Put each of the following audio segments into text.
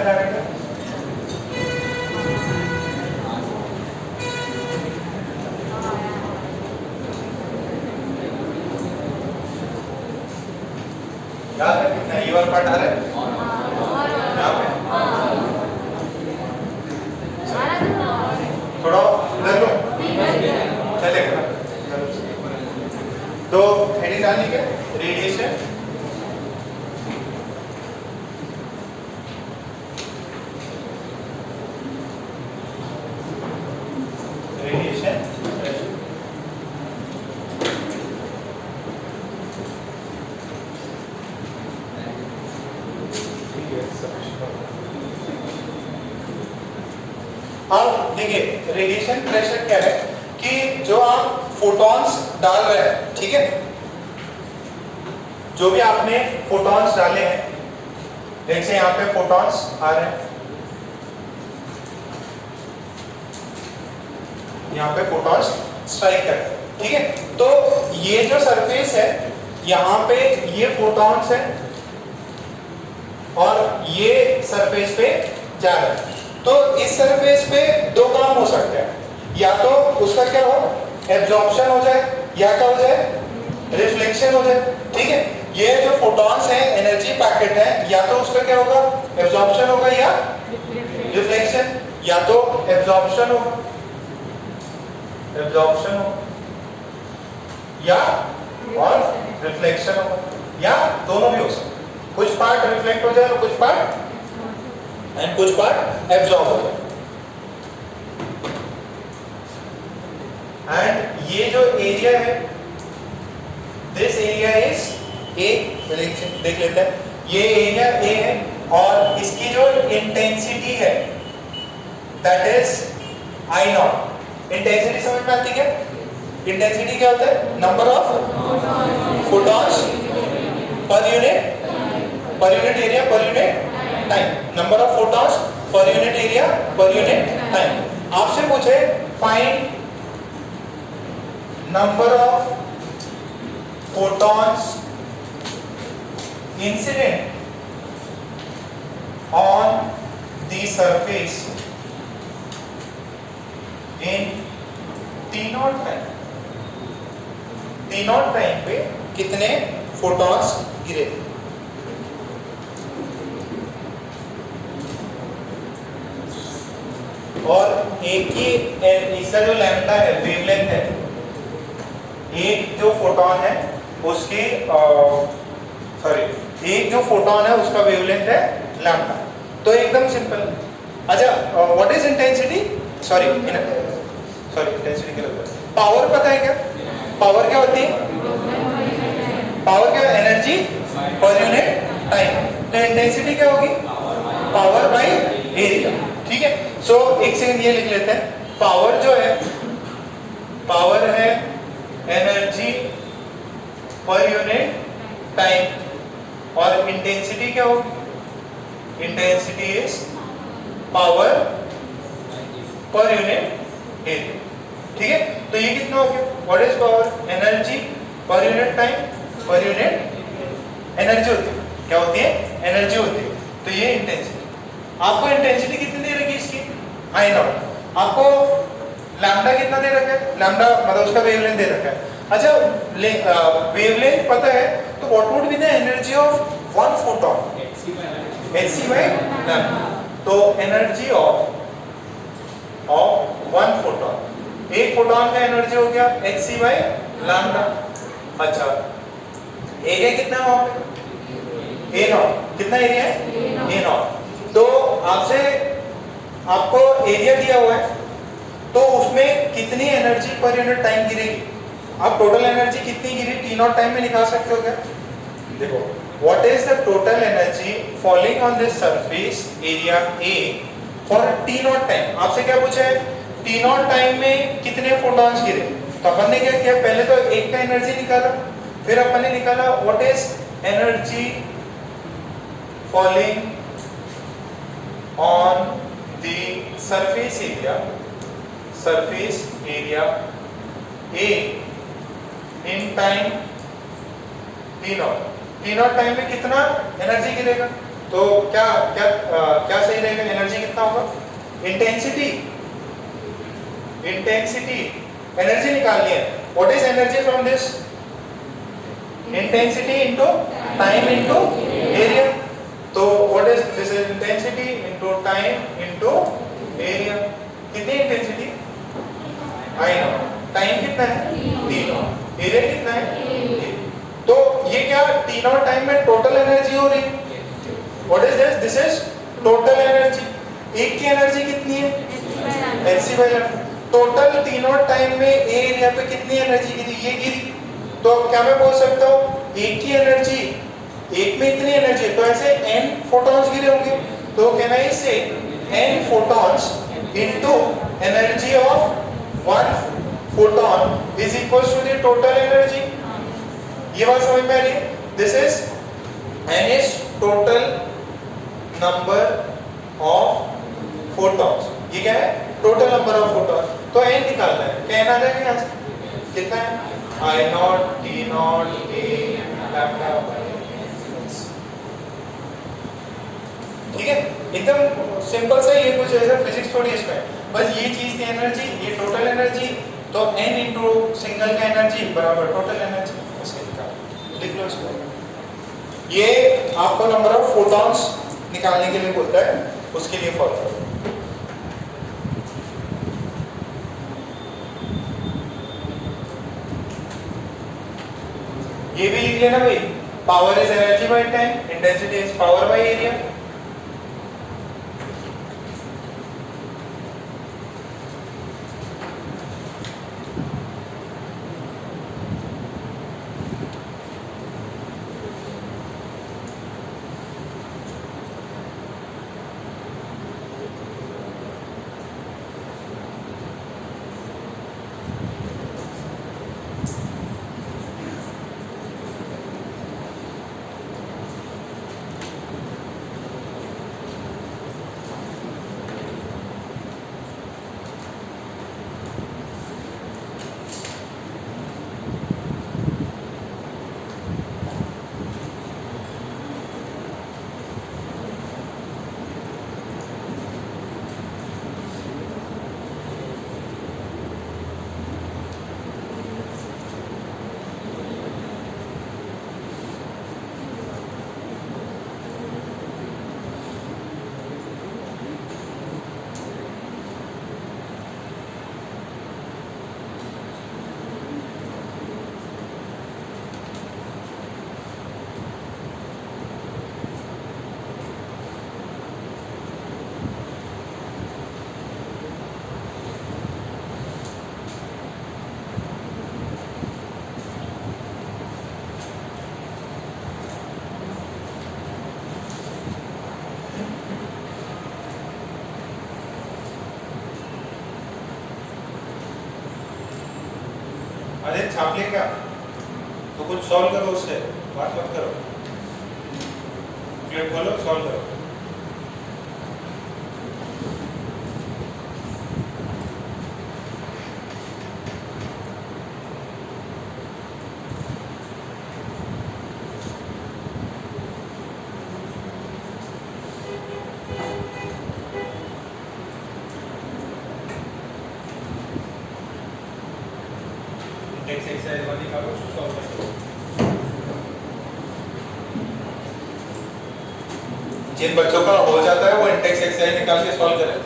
Direct याद है कितना ये वाला पार्ट आ रहा है यहाँ पे थोड़ा इधर लो चलेगा। तो हेडिंग डालनी क्या रेडिएशन अब देखिए रेडिएशन प्रेशर क्या है कि जो आप फोटॉन्स डाल रहे हैं, ठीक है, जो भी आपने फोटॉन्स डाले हैं, जैसे यहाँ पे फोटॉन्स आ रहे हैं, यहाँ पे फोटॉन्स स्ट्राइक कर, ठीक है, तो ये जो सरफेस है यहाँ पे ये फोटॉन्स है और ये सरफेस पे जा रहा है। तो इस सरफेस पे दो काम हो सकते हैं, या तो उसका क्या हो एब्जॉर्प्शन हो जाए या क्या हो जाए रिफ्लेक्शन हो जाए, ठीक है। ये जो फोटॉन्स है एनर्जी पैकेट है, या तो उसका क्या होगा एब्जॉर्प्शन होगा या रिफ्लेक्शन, या तो एब्जॉर्प्शन होगा या और रिफ्लेक्शन होगा, या दोनों भी हो सकते, कुछ पार्ट रिफ्लेक्ट हो जाए और कुछ पार्ट एंड कुछ पार्ट एब्जॉर्ब हो जाए। एंड ये जो एरिया है दिस एरिया इज ए, देख लेते हैं, ये एरिया ए है और इसकी जो इंटेंसिटी है that is I not. Intensity समझ में आती है? इंटेंसिटी क्या होता है? Number of photons per unit area per unit time, number of photons per unit area per unit time. आपसे पूछे find number of photons incident on the surface in T0 time. T0 time पे कितने photons गिरे? और एक ही इसका जो lambda है वेवलेंथ है, एक जो फोटॉन है उसकी एक जो फोटॉन है उसका वेवलेंथ है लैम्डा। तो एकदम सिंपल। अच्छा what is intensity? Sorry intensity क्या होता है? पावर पता है क्या? पावर क्या होती है? पावर क्या? Energy per unit time. तो इंटेंसिटी क्या होगी? पावर बाय एरिया, ठीक है। सो एक सेकंड ये लिख लेते हैं, पावर जो है पावर है एनर्जी पर यूनिट टाइम और इंटेंसिटी क्या होगी? Intensity is power per unit area, ठीक है। तो ये कितना हो गया? What is power? Energy per unit time per unit energy होती है, क्या होती है? एनर्जी होती है। तो ये इंटेंसिटी, आपको इंटेंसिटी कितनी दे रखी है इसकी? आई नॉट। आपको लैम्डा कितना दे रखा है? लैम्डा मतलब उसका वेवलेंथ दे रखा है। अच्छा वेवलेंथ पता है तो what would be the energy of one photon? hc by lambda. तो एनर्जी ऑफ वन फोटॉन, एक फोटॉन का एनर्जी हो गया hc by लैम्डा। अच्छा एरिया कितना है वहां पे? ए नॉट। कितना एरिया है? ए नॉट। तो आपको एरिया दिया हुआ है तो उसमें कितनी एनर्जी पर यूनिट टाइम गिरेगी? आप टोटल एनर्जी कितनी गिरी T0 टाइम में निकाल सकते हो क्या? देखो what is the total energy falling on this surface area A for T0 time. आपसे क्या पूछा है? T0 टाइम में कितने फोटॉन्स गिरे? तो अपन ने क्या किया, पहले तो एक का एनर्जी निकाला, फिर अपन ने निकाला what is energy falling on the surface area A in time T0 time में कितना एनर्जी गिरेगा? तो क्या क्या क्या सही रहेगा? एनर्जी कितना होगा? इंटेंसिटी एनर्जी निकालनी है. What is energy from this? Intensity into time into area. तो what is this? Is intensity into time into area. कितनी इंटेंसिटी? I nought. टाइम कितना है? T not. एरिया कितना है? तो ये क्या टी नॉट टाइम में टोटल एनर्जी हो रही है. What is this? This is total energy. एक की एनर्जी कितनी है? NC by lambda. Total T not time में ए एरिया पे कितनी एनर्जी गिरी? ये गिरी. तो अब क्या मैं बोल सकता हूँ? एक की एनर्जी, एक में इतनी एनर्जी, तो ऐसे n फोटॉन्स गिरे होंगे. तो can I say n photons into energy of one photon is equal to the total energy. ये बात समझ में आ रही है? This is n is total number of photons. ये क्या है? Total number of photon. तो n निकालना है. क्या n आ जाएगा यहाँ से? कितना है? I not t not a lambda. ठीक है, एकदम सिंपल सा. ये कुछ ऐसा फिजिक्स थोड़ी इसमें, बस ये चीज थी एनर्जी, ये टोटल एनर्जी. तो n इंटू सिंगल का एनर्जी बराबर टोटल एनर्जी. लिख लो इसको. ये आपको नंबर ऑफ फोटॉन्स निकालने के लिए बोलता है, उसके लिए फॉर्मूला. ये भी लिख लेना भाई. Power is energy by time, intensity is power by area. अरे छाप ले क्या? तो कुछ सॉल्व करो, उससे बात मत करो. प्लेट खोलो, सॉल्व करो. एक्सरसाइज वाली करो, उसको सॉल्व करो. जिन बच्चों का हो जाता है वो इंटेक्स एक्सरसाइज निकाल के सॉल्व करें.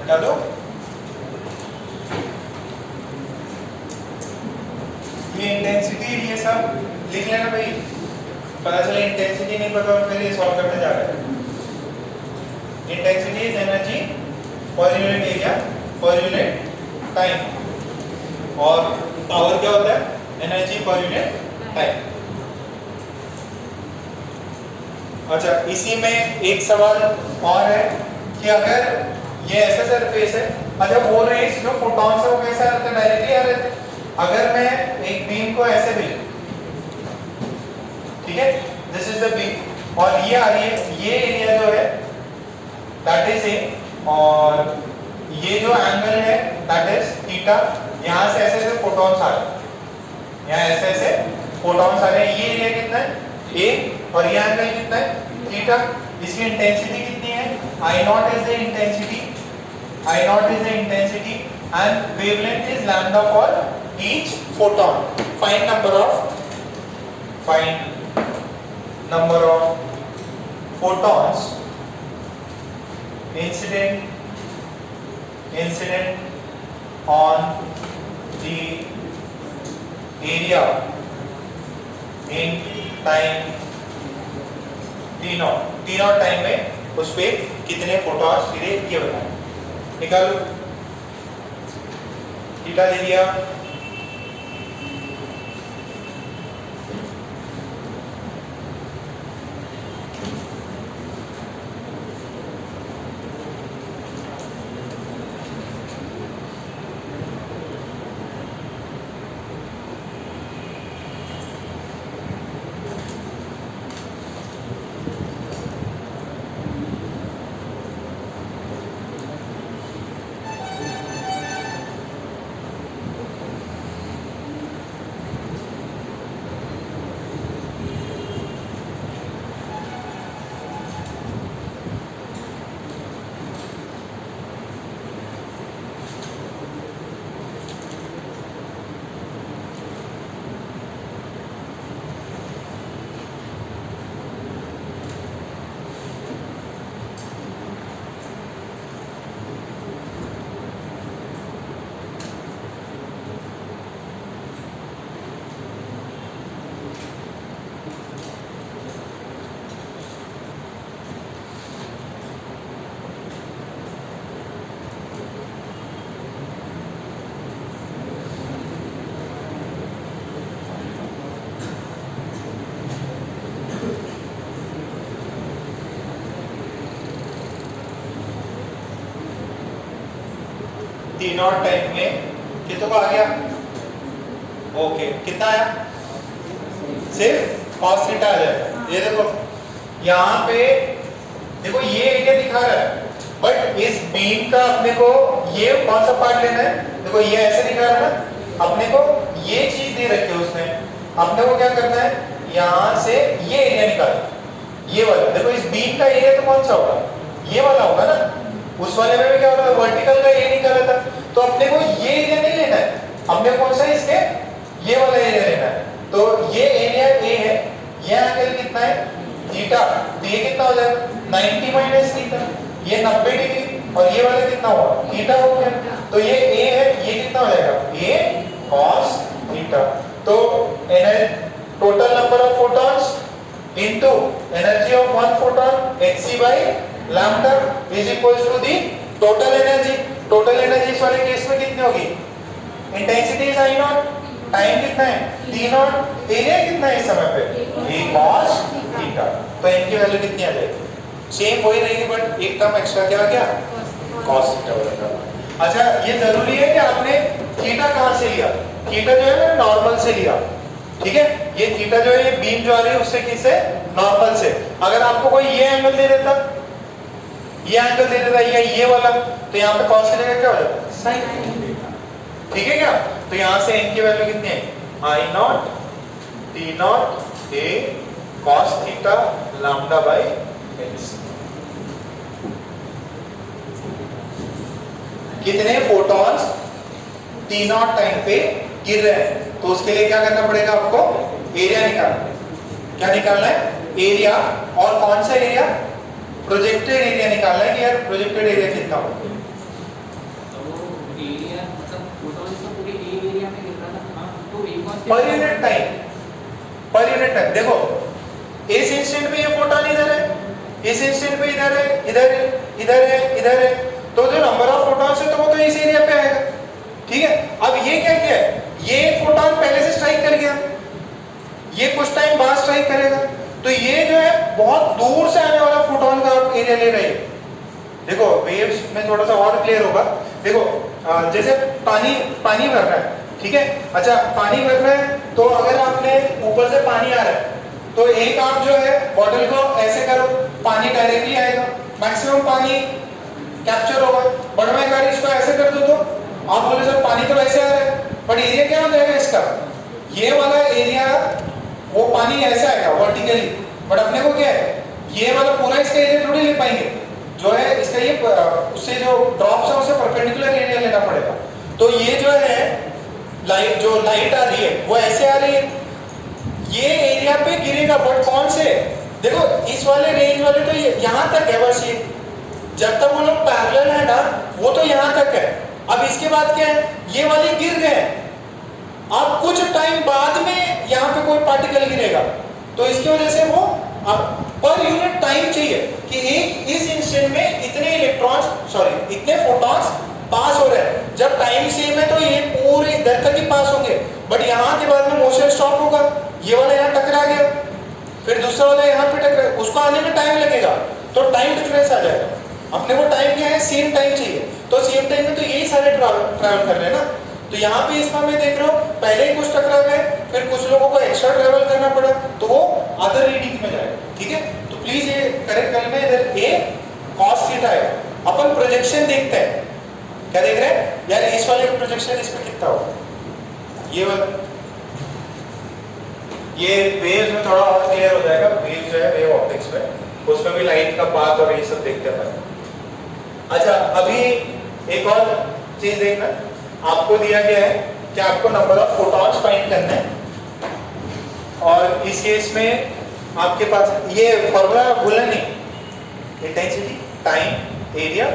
हटा दो. ये इंटेंसिटी ये सब लिख लेना भाई, पता चले इंटेंसिटी नहीं पता और फिर ये सॉल्व करते जा रहे हैं। Intensity is energy per unit area per unit time, और पावर क्या होता है? Energy per unit time. अच्छा, इसी में एक सवाल और है कि अगर ये ऐसा सरफेस है, अच्छा वो रेज जो फोटॉन्स है वो कैसे आ रहे थे? डायरेक्टली आ रहे थे। अगर मैं एक बीम को ऐसे भेजूं, ठीक है, दिस इज द बीम और ये आ रही है, ये एरिया जो है दैट इज ए, और ये जो एंगल है दैट इज थीटा। यहां से ऐसे ऐसे फोटॉन्स आ रहे हैं, यहाँ ऐसे ऐसे फोटॉन्स आ रहे हैं। ये एरिया कितना है? ए, और ये एंगल कितना है? थीटा। इसकी इंटेंसिटी कितनी है? I naught is the intensity, I naught is the intensity and wavelength is lambda for each photon. Find number of photons incident on the area in time t naught time में उस पे कितने photons गिरे ये बताएं। निकालो, theta दे दिया, T not time में कितना आ गया? ओके, कितना आया? सिर्फ cos थीटा आ जाएगा। ये देखो यहाँ पे देखो ये एरिया दिखा रहा है, बट इस बीम का अपने को ये कौन सा पार्ट लेना है? देखो ये ऐसे दिखा रहा है ना, अपने को ये चीज दे रखी है उसने, अपने को क्या करना है? यहाँ से ये एरिया निकालना, ये वाला। देखो इस बीम का एरिया तो कौन सा होगा? ये वाला होगा ना। उस वाले में भी क्या होता है? वर्टिकल का एरिया निकाला था, तो अपने को ये एरिया नहीं लेना है, अपने कौन सा इसके ये वाला एरिया लेना है। तो ये एरिया ए है, ये एंगल कितना है? थीटा। तो ये कितना हो जाएगा? 90 माइनस थीटा, ये 90 डिग्री, और ये वाला कितना होगा? थीटा हो गया। तो ये ए है, ये कितना हो जाएगा? ए cos थीटा। तो total number of photons into energy of one photon hc by lambda is equals to the total energy। Total energy इस वाले केस में कितनी होगी? Intensity is I not, time कितना है? t नॉट, एरिया कितना है इस समय पे? a cos theta. तो इनकी वैल्यू कितनी आ जाएगी? सेम वही रहेगी, बट एक टर्म एक्स्ट्रा क्या आ गया? cos थीटा हो जाएगा। अच्छा, ये जरूरी है कि आपने थीटा कहां से लिया? थीटा जो है ना नॉर्मल से लिया, ठीक है। ये थीटा जो है ये बीम जो आ रही है उससे किससे? नॉर्मल से। अगर आपको कोई ये एंगल दे देता, ये एंगल दे देता ये वाला, तो यहाँ पे cos की जगह क्या हो जाता? sin। ठीक है क्या? तो यहाँ से इनकी वैल्यू कितनी है? I not t not a cos theta lambda by h। कितने फोटॉन्स t नॉट टाइम पे गिर रहे हैं, तो उसके लिए क्या करना पड़ेगा आपको? एरिया निकालना। क्या निकालना है? एरिया। और कौन सा एरिया? प्रोजेक्टेड एरिया निकालना है कि यार प्रोजेक्टेड एरिया कितना हो। एरिया मतलब फोटोन तो पूरे एक एरिया में गिर रहा था। हाँ तो एक per unit time, per unit time. देखो इस इंस्टेंट में ये फोटोन इधर है, इस इंस्टेंट में इधर है, इधर है, इधर है, इधर है, तो जो नंबर ऑफ फोटॉन्स है तो वो तो इस एरिया पे आएगा। ठीक है, अब ये क्या किया है, ये फोटॉन पहले से स्ट्राइक कर गया, ये कुछ टाइम बाद स्ट्राइक करेगा, तो ये जो है बहुत दूर से आने वाला फोटॉन का आप एरिया ले रहे हैं। देखो वेव्स में थोड़ा सा और क्लियर होगा। देखो जैसे पानी भर रहा है, ठीक है, अच्छा पानी भर रहा है, तो अगर आपने ऊपर से पानी आ रहा है तो एक आप जो है बॉटल को ऐसे करो, पानी डायरेक्टली आएगा, मैक्सिमम पानी कैप्चर होगा। बट मैं अगर इसको ऐसे कर दूं तो आप बोले सर पानी तो वैसे आ रहा है, बट एरिया क्या हो जाएगा इसका, ये वाला एरिया वो पानी ऐसे आएगा वर्टिकली, बट अपने को क्या है ये वाला पूरा इसका एरिया थोड़ी ले पाएंगे, जो है इसका ये उससे जो ड्रॉप्स है उसे परपेंडिकुलर एरिया लेना पड़ेगा। तो ये जो है लाइट, जो लाइट आ रही है वो ऐसे आ रही है, ये एरिया पे गिरेगा, बट कौन से, देखो इस वाले रेंज वाले तो यहां तक है बस, ये जब तक वो लोग पैरेलल है ना वो तो यहां तक है। अब इसके बाद क्या है, ये वाले गिर गए, अब कुछ टाइम बाद में यहां पे कोई पार्टिकल गिरेगा, तो इसकी वजह से वो अब पर यूनिट टाइम चाहिए कि एक इस इंस्टेंट में इतने इलेक्ट्रॉन्स इतने फोटॉन्स पास हो रहे हैं। जब टाइम सेम है तो ये पूरे इधर तक ही पास होंगे, बट यहां के बाद में मोशन स्टॉप होगा, ये वाला यहाँ टकरा गया, फिर दूसरा वाला यहाँ पे टकरा, उसको आने में टाइम लगेगा, तो टाइम डिफरेंस आ जाएगा। अपने को टाइम क्या है, सेम टाइम चाहिए, तो सेम टाइम में तो यही सारे ट्रैवल कर रहे हैं ना। तो यहाँ पे इसका मैं देख रहा हूँ पहले ही कुछ टकरा गए, फिर कुछ लोगों को एक्स्ट्रा ट्रैवल करना पड़ा, तो वो अदर रीडिंग में जाएगा। ठीक है, तो प्लीज ये करेक्ट कर लें, इधर ए कॉस थीटा है। अपन प्रोजेक्शन देखते हैं, क्या देख रहे हैं यार, इस वाले का प्रोजेक्शन इस पे कितना होगा, ये वाला, ये वेव्स में थोड़ा और क्लियर हो जाएगा। वेव्स जो है वेव ऑप्टिक्स में, उसमें भी लाइट का पाथ और ये सब देखते हैं। अच्छा अभी एक और चीज देखना, आपको दिया गया है कि आपको नंबर ऑफ फोटॉन्स फाइंड करना है, और इस केस में आपके पास ये फॉर्मूला भूलना नहीं, intensity time area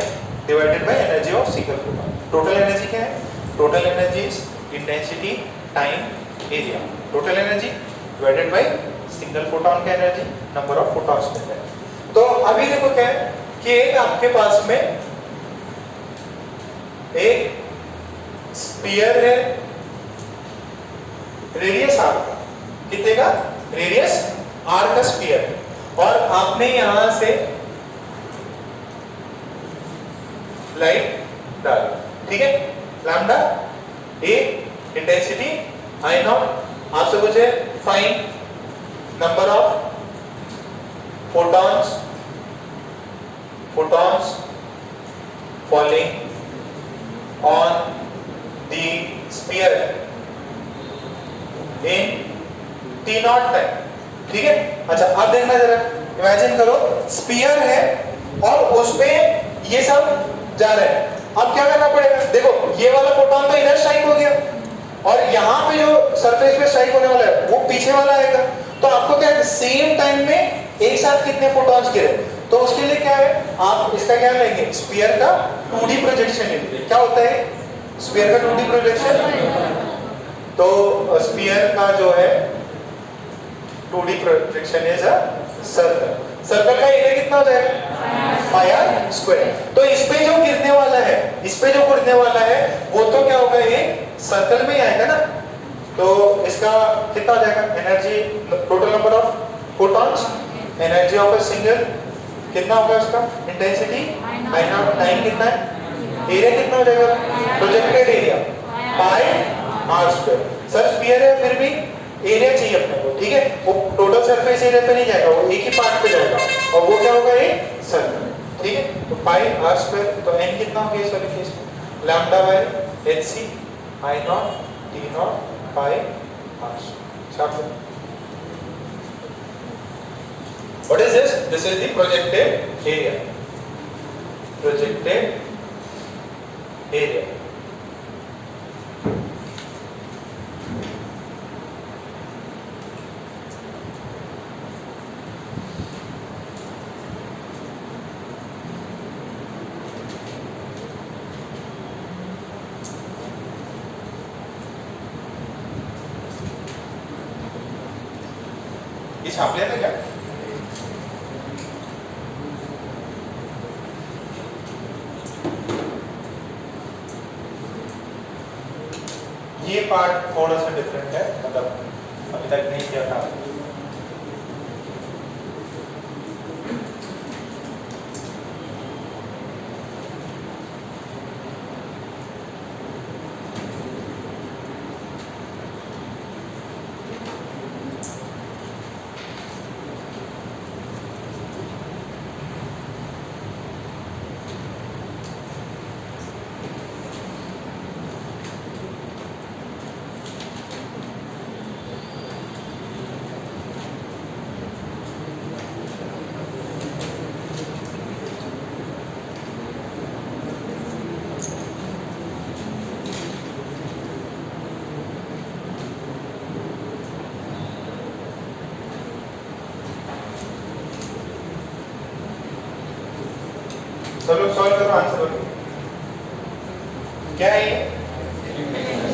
divided by energy of single photon. Total energy क्या है, total energy is intensity time area, total energy divided by single photon का एनर्जी, नंबर ऑफ फोटॉन्स मिलता है। तो अभी देखो क्या है कि एक आपके पास में एक स्फीयर है, रेडियस आर का, कितने का, रेडियस आर का स्फीयर, और आपने यहां से लाइट डाली, ठीक है, lambda A intensity I not, आपसे पूछे find number of photons falling on the sphere in t naught time. ठीक है, अच्छा अब देखना जरा, इमेजिन करो स्फीयर है और उसमें ये सब जा रहे हैं। अब क्या करना पड़ेगा, देखो ये वाला फोटॉन तो इधर स्ट्राइक हो गया, और यहाँ पे जो सरफेस पे स्ट्राइक होने वाला है वो पीछे वाला आएगा, तो आपको क्या है सेम टाइम में एक साथ कितने फोटॉन्स गिरे, तो उसके लिए क्या है, आप इसका क्या लेंगे, स्फीयर का 2D प्रोजेक्शन लेंगे। क्या होता है स्फीयर का 2D प्रोजेक्शन, तो स्फीयर का जो है 2D projection is a circle, circle का एरिया कितना हो जाएगा, पाई आर स्क्वायर। तो इस पे जो गिरने वाला है, इस पे जो गिरने वाला है वो तो क्या होगा, ये सर्कल में ही आएगा ना, तो इसका कितना हो जाएगा, energy total number of photons, energy of a single कितना होगा उसका, इंटेंसिटी आई नॉट, टाइम कितना है, एरिया कितना हो जाएगा, projected area pi r square. Sir sphere है फिर भी एरिया चाहिए अपने को, ठीक है, वो टोटल सरफेस एरिया पे नहीं जाएगा, वो एक ही पार्ट पे जाएगा, और वो क्या होगा, ये सर्कल। ठीक है, तो पाई आर स्क्वायर, तो एन कितना हो गया इस वाले केस में, lambda by h c I naught t naught pi r square. What is this? This is the projected area. Projected area. ये छाप लिया था क्या? ये पार्ट थोड़ा सा डिफरेंट है, मतलब अभी तक नहीं किया था। चलो सॉल्व करो, आंसर करो। क्या है ये?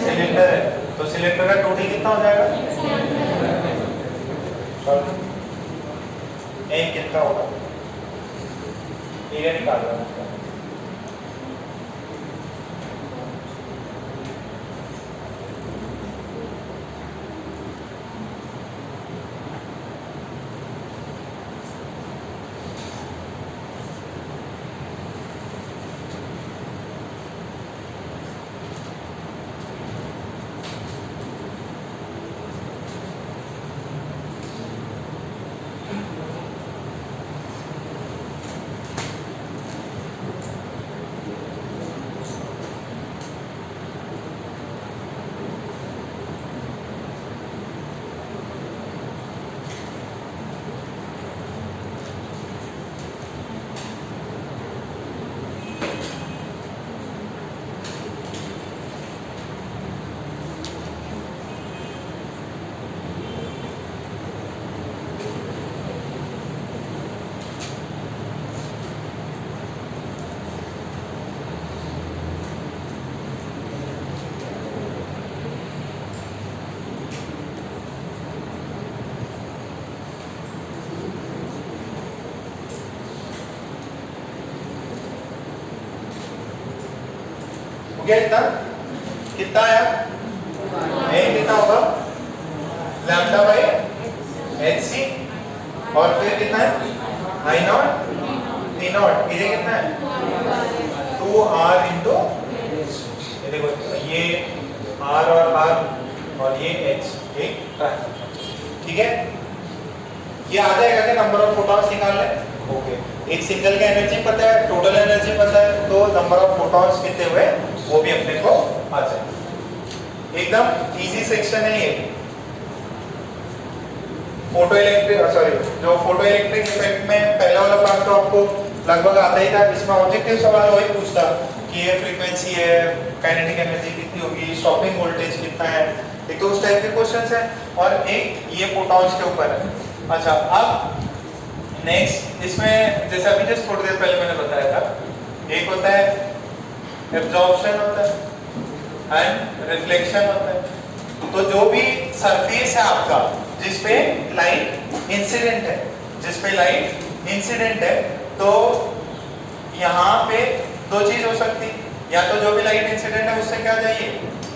सिलेंडर है, तो सिलेंडर का टोटल कितना हो जाएगा? सॉल्व। ए कितना होगा? एरिया निकाल रहा हूँ। कितना कितना आया? ए कितना होगा? लैम्डा बाई एच सी, और फिर कितना है? आई नॉट टी नॉट। ये कितना है? 2r इंटू, ये देखो ये r और ये h, एक ट्रांसफर। ठीक है, ये आ जाएगा कि नंबर ऑफ फोटॉन्स निकाल लें। ओके, एक सिंगल का एनर्जी पता है, टोटल एनर्जी पता है, तो नंबर ऑफ फोटॉन्स कितने हुए वो भी अपने को आ जाए। एकदम इजी सेक्शन है ये। फोटो इलेक्ट्रिक, सॉरी, जो फोटो इलेक्ट्रिक इफेक्ट में पहला वाला पार्ट तो आपको लगभग आता ही था। इसमें ऑब्जेक्टिव सवाल वही पूछता कि ये फ्रीक्वेंसी है, काइनेटिक एनर्जी कितनी होगी, स्टॉपिंग वोल्टेज कितना है, एक तो उस टाइप के क्वेश्चंस हैं, और एक ये फोटॉन्स के ऊपर है। अच्छा, अब नेक्स्ट इसमें जैसे अभी जस्ट थोड़ी देर पहले मैंने बताया था, एक होता है एब्जॉर्प्शन होता है एंड रिफ्लेक्शन होता है। तो जो भी सरफेस है आपका जिसपे लाइट इंसिडेंट है, जिसपे लाइट इंसिडेंट है, तो यहाँ पे दो चीज हो सकती, या तो जो भी लाइट इंसिडेंट है उससे क्या जाइए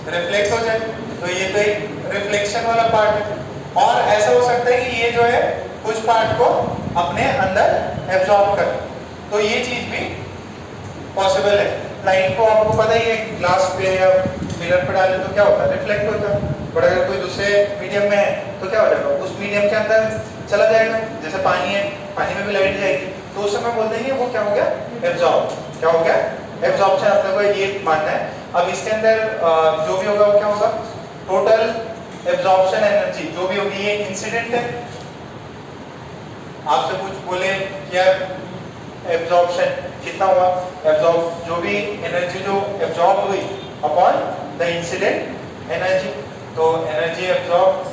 रिफ्लेक्ट हो जाए, तो ये तो एक रिफ्लेक्शन वाला पार्ट है। और ऐसा हो सकता है कि ये जो है कुछ पार्ट को अपने अंदर एब्जॉर्ब कर, तो ये चीज भी पॉसिबल है। लाइट को आपको पता ही है, ग्लास पे या मिरर पे डाले तो क्या होता है, रिफ्लेक्ट होता है, बट अगर कोई दूसरे मीडियम में है तो क्या हो जाएगा, उस मीडियम के अंदर चला जाएगा। जैसे पानी है, पानी में भी लाइट जाएगी, तो उस समय बोल देंगे वो क्या हो गया, एब्जॉर्ब। क्या हो गया, एब्जॉर्प्शन। अपने को ये मानना है। अब इसके अंदर जो भी होगा वो क्या होगा, टोटल एब्जॉर्प्शन एनर्जी जो भी होगी, ये इंसिडेंट है। आपसे कुछ बोले क्या एब्जॉर्प्शन कितना हुआ, एब्जॉर्ब जो भी एनर्जी जो एब्जॉर्ब हुई अपॉन द इंसिडेंट एनर्जी, तो energy absorb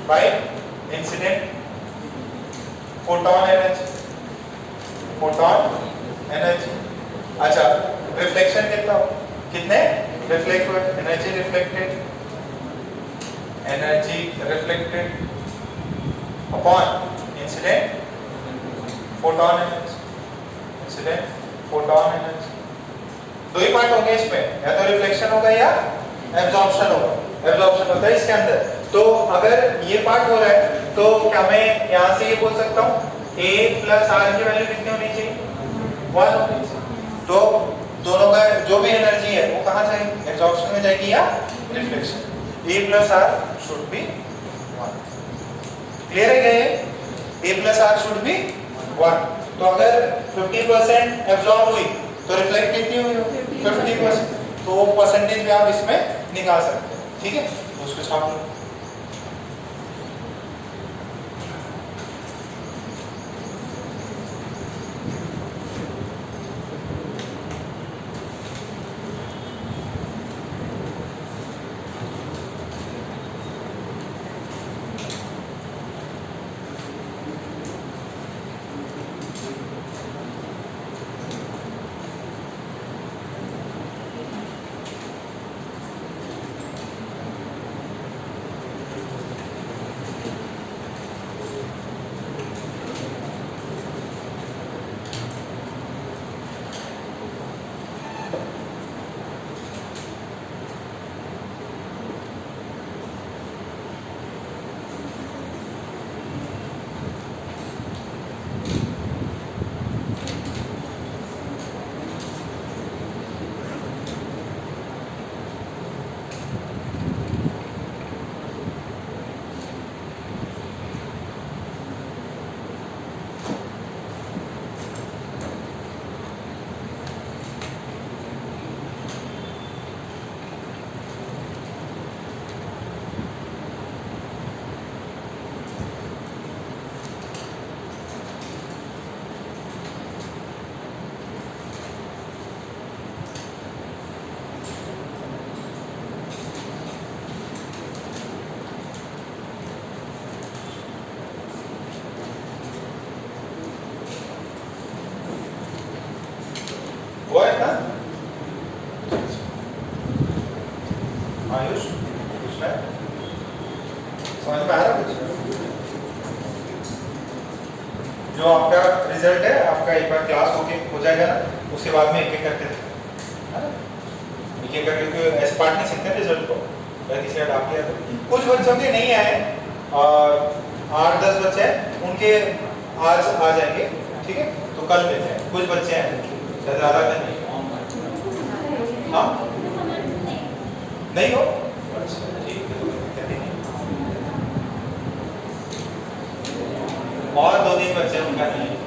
by incident photon energy. अच्छा, रिफ्लेक्शन कितना हो, कितने रिफ्लेक्ट हुए, energy reflected reflected upon incident photon energy, incident photon energy। दो ही पार्ट होंगे इसमें, या तो रिफ्लेक्शन होगा या एब्जॉर्प्शन होगा। एब्जॉर्प्शन होता है इसके अंदर। तो अगर ये पार्ट हो रहा है तो क्या मैं यहाँ से ये बोल सकता हूँ A प्लस R की वैल्यू कितनी होनी चाहिए? 1 होनी चाहिए। तो दोनों का जो भी एनर्जी है वो कहाँ जाएगी? एब्जॉर्प्शन में जाएगी या reflection. A plus R should be 1। Clear है क्या ये? A plus R should be 1। तो अगर 50% एब्जॉर्ब हुई तो रिफ्लेक्ट कितनी हुई? 50%। तो वो परसेंटेज भी आप इसमें निकाल सकते हैं। ठीक है, तो उसको छाप लो। वो है ना आयुष, कुछ है समझ में आ रहा कुछ? जो आपका रिजल्ट है आपका एक बार क्लास हो जाएगा ना, उसके बाद में एक एक करके एक एक करके, क्योंकि ऐसे बांट नहीं सकते रिजल्ट को, किसी ने डाल दिया तो। कुछ बच्चों के नहीं आए और 8-10 बच्चे हैं उनके आज आ जाएंगे, ठीक है, तो कल मिलते हैं। कुछ बच्चे हैं ज़्यादा का नहीं। हाँ नहीं हो, अच्छा ठीक है, तो दिक्कत ही नहीं। और 2-3 बच्चे उनका नहीं है।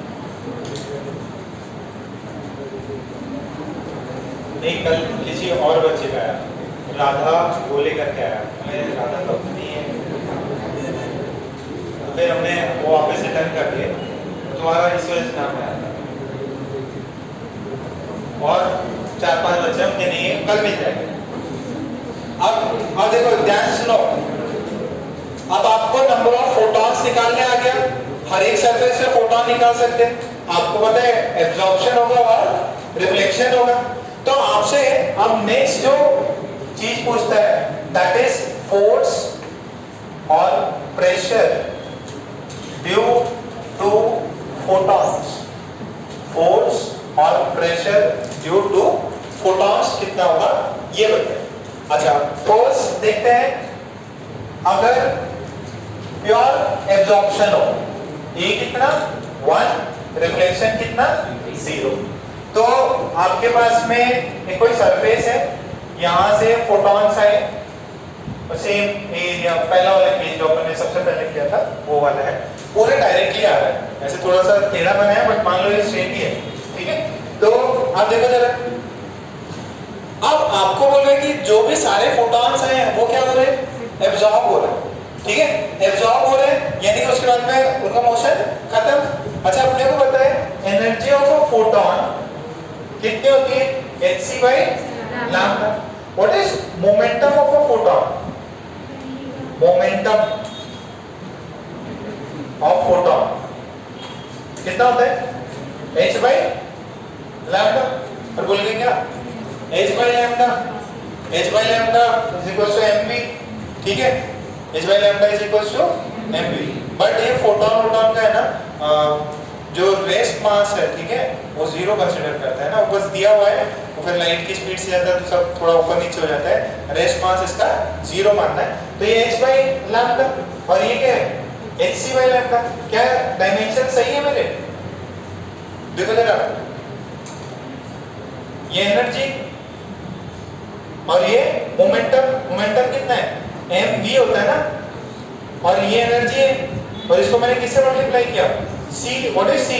नहीं, कल किसी और बच्चे का आया, राधा बोले करके आया, हमें राधा तो नहीं है, तो फिर हमने वो वापस रिटर्न कर दिए, तुम्हारा इस वजह से नाम आया था। और 4-5 बच्चे उनके नहीं है, कल मिल जाएंगे। अब देखो ध्यान सुनो, अब आपको नंबर ऑफ फोटॉन्स निकालने आ गया। हर एक सरफेस से फोटॉन निकाल सकते हैं। आपको पता है एब्जॉर्प्शन होगा और रिफ्लेक्शन होगा। तो आपसे अब नेक्स्ट जो चीज पूछता है दैट इज फोर्स और pressure due to photons. Force और प्रेशर ड्यू टू फोटॉन्स कितना होगा ये बताइए। अच्छा, फोर्स देखते हैं, अगर प्योर एब्जॉर्प्शन हो ये कितना 1, रिफ्लेक्शन कितना 0, तो आपके पास में एक कोई सरफेस है, यहां से फोटॉन्स आए, सेम एरिया पहला वाला केस जो अपन ने सबसे पहले किया था वो वाला है, पूरे डायरेक्टली आ रहा है। ऐसे थोड़ा सा टेढ़ा बनाया बट मान लो ये स्ट्रेट ही है, ठीक है। तो आप देखो जरा, अब आपको बोल रहे कि जो भी सारे फोटॉन्स हैं वो क्या हो रहे हैं, एब्जॉर्ब हो रहे हैं, ठीक है, एब्जॉर्ब हो रहे हैं, यानी कि उसके बाद में उनका मोशन खत्म। अच्छा, अपने को पता है एनर्जी ऑफ अ फोटॉन कितनी होती है, hc by lambda। What is momentum of a photon? Momentum of photon कितना होता है, h by lambda। और बोलेंगे क्या, h by lambda, h by lambda is equal to mv, ठीक है। h by lambda is equals to mv। But ये photon का है ना, जो रेस्ट मास है, ठीक है, वो जीरो कंसीडर करता है ना, वो बस दिया हुआ है, और फिर लाइट की स्पीड से जाता है तो सब थोड़ा ऊपर नीचे हो जाता है, रेस्ट मास इसका जीरो मानना है। तो ये h by lambda और ये क्या है hc by lambda। क्या डायमेंशन सही है मेरे? देखो जरा, ये एनर्जी और ये मोमेंटम, मोमेंटम कितना है mv होता है ना, और ये एनर्जी है, और इसको मैंने किससे मल्टीप्लाई किया, c, what is c,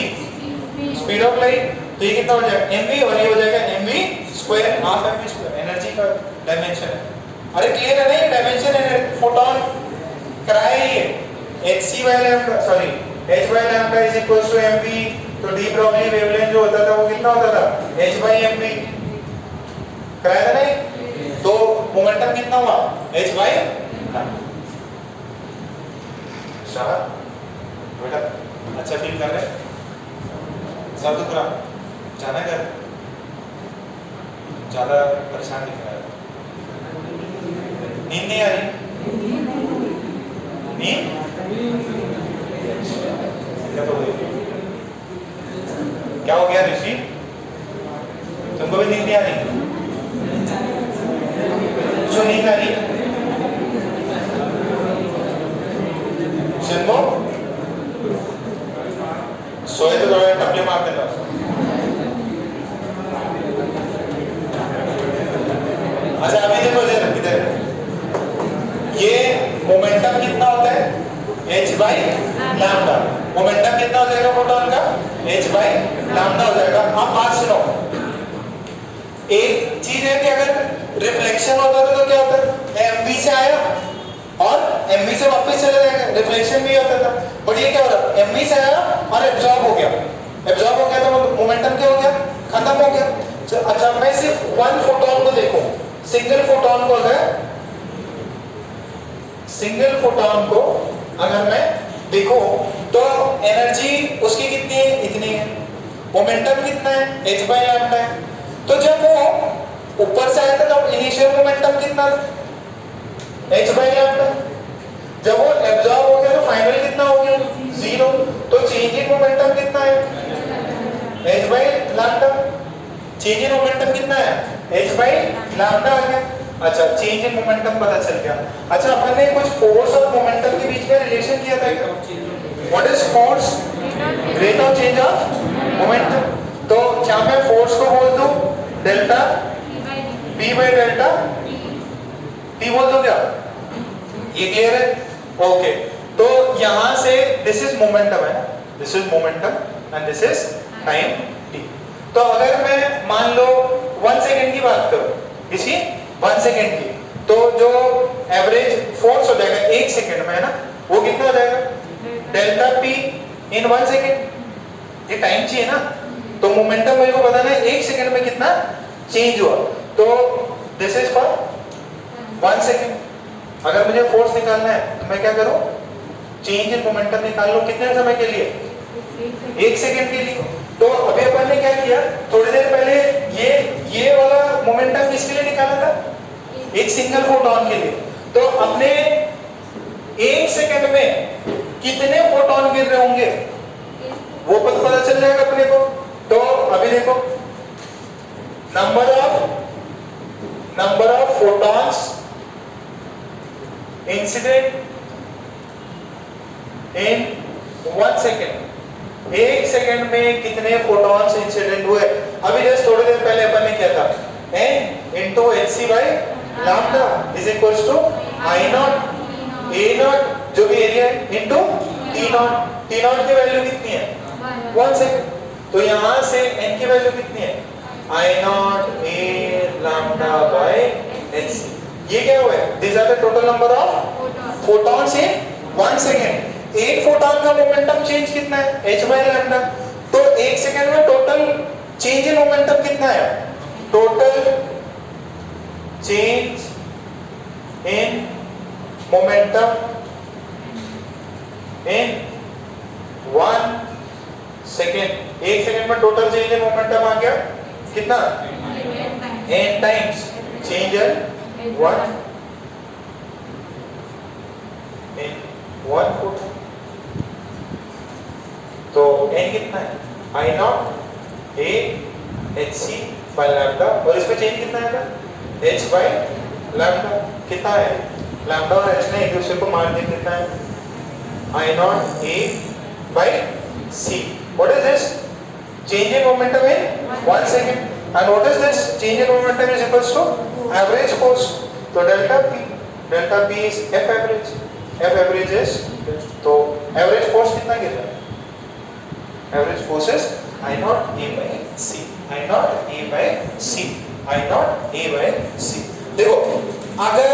speed of light. तो ये कितना हो जाएगा mv, और ये हो जाएगा mv square, half mv square, energy का डायमेंशन है। अरे क्लियर है ना, ये डायमेंशन है फोटोन कराया ही है। hc by lambda, sorry h by lambda is equals to mv। तो डी ब्रॉगली वेवलेंथ जो होता था वो कितना होता था, h by mv कराया था नहीं। तो मोमेंटम कितना हुआ, h by बेटा, अच्छा फील कर रहे, साधुपुरा जाना घर, ज्यादा परेशान दिख रहा है, नींद नहीं आ रही, नींद क्या हो गया ऋषि, तुमको भी नींद नहीं आ रही? जो नींद आ रही सिंबो, सोए तो थोड़ा टपले मार देना। अच्छा अभी देखो इधर इधर, ये मोमेंटम कितना होता है, h by lambda। मोमेंटम कितना हो जाएगा फोटोन का, h by lambda हो जाएगा। अब बात सुनो, एक चीज है कि अगर रिफ्लेक्शन होता तो क्या होता है, mv से आया और mv से वापस चला जाएगा, रिफ्लेक्शन भी होता था। बट ये क्या हो रहा है, mv से आया और एब्जॉर्ब हो गया, एब्जॉर्ब हो गया तो मोमेंटम क्या हो गया, खत्म हो गया। अच्छा मैं सिर्फ वन फोटोन को देखूं, सिंगल फोटोन को, अगर सिंगल फोटोन को अगर मैं देखूं तो एनर्जी उसकी कितनी है, इतनी है। मोमेंटम कितना है, h by lambda है। तो जब वो ऊपर से आया था तो इनिशियल मोमेंटम कितना, h by lambda। जब वो एब्जॉर्ब हो गया तो फाइनल कितना हो गया, जीरो। तो चेंज इन मोमेंटम कितना है, h by lambda। Change in momentum कितना है, h by lambda आ गया। अच्छा चेंज इन मोमेंटम पता चल गया। अच्छा अपन ने कुछ फोर्स और मोमेंटम के बीच में रिलेशन किया था क्या, what is force, rate of change of momentum. तो क्या मैं फोर्स को बोल दूं delta p by delta t बोल दो क्या, ये क्लियर है, ओके। तो यहां से दिस इज मोमेंटम है, this is momentum and this is time t। तो अगर मैं मान लो 1 सेकंड की बात करूं, इसकी 1 सेकंड की, तो जो एवरेज फोर्स हो जाएगा 1 सेकंड में है ना, वो कितना हो जाएगा, डेल्टा p इन 1 सेकंड। ये टाइम चाहिए ना, तो मोमेंटम मेरे को बताना है 1 सेकंड में कितना चेंज हुआ। तो दिस इज फॉर 1 सेकंड। अगर मुझे फोर्स निकालना है तो मैं क्या करूं, चेंज इन मोमेंटम निकाल लो, कितने समय के लिए, 1 सेकंड के लिए। तो अभी अपन ने क्या किया, थोड़ी देर पहले ये वाला मोमेंटम किसके लिए निकाला था, एक सिंगल फोटोन के लिए। तो अपने 1 सेकंड में कितने फोटोन गिर रहे होंगे वो पता चल जाएगा अपने को। तो अभी देखो, number of photons incident in 1 second, 1 second में कितने फोटॉन्स इंसिडेंट हुए। अभी जस्ट थोड़ी देर पहले अपन ने क्या था, n into hc by lambda is equals to I naught a naught, जो भी एरिया है, into t naught। t naught की वैल्यू कितनी है, 1 सेकेंड। तो यहां से n की वैल्यू कितनी है, I naught a lambda by hc। ये क्या हुआ है, these are the total number of photons in 1 second। एक फोटॉन का मोमेंटम चेंज कितना है, h by lambda। तो 1 सेकंड में टोटल चेंज इन मोमेंटम कितना है, total change in momentum in 1 second. 1 second में टोटल चेंज इन मोमेंटम आ गया कितना, n times change in 1। In 1 photon. तो n कितना है? I not a hc by lambda, और इसमें चेंज कितना आएगा? h by lambda. कितना है? लैम्डा और h ने एक दूसरे को मान दिया, कितना है? I not a by c। What is this? Change in momentum in 1 second. And what is this? Change in momentum is equals to average force. So delta p is F average. F average is, तो average force कितना गिर रहा है? Average force is I naught A by C. I naught A by C. I naught A by C. देखो, अगर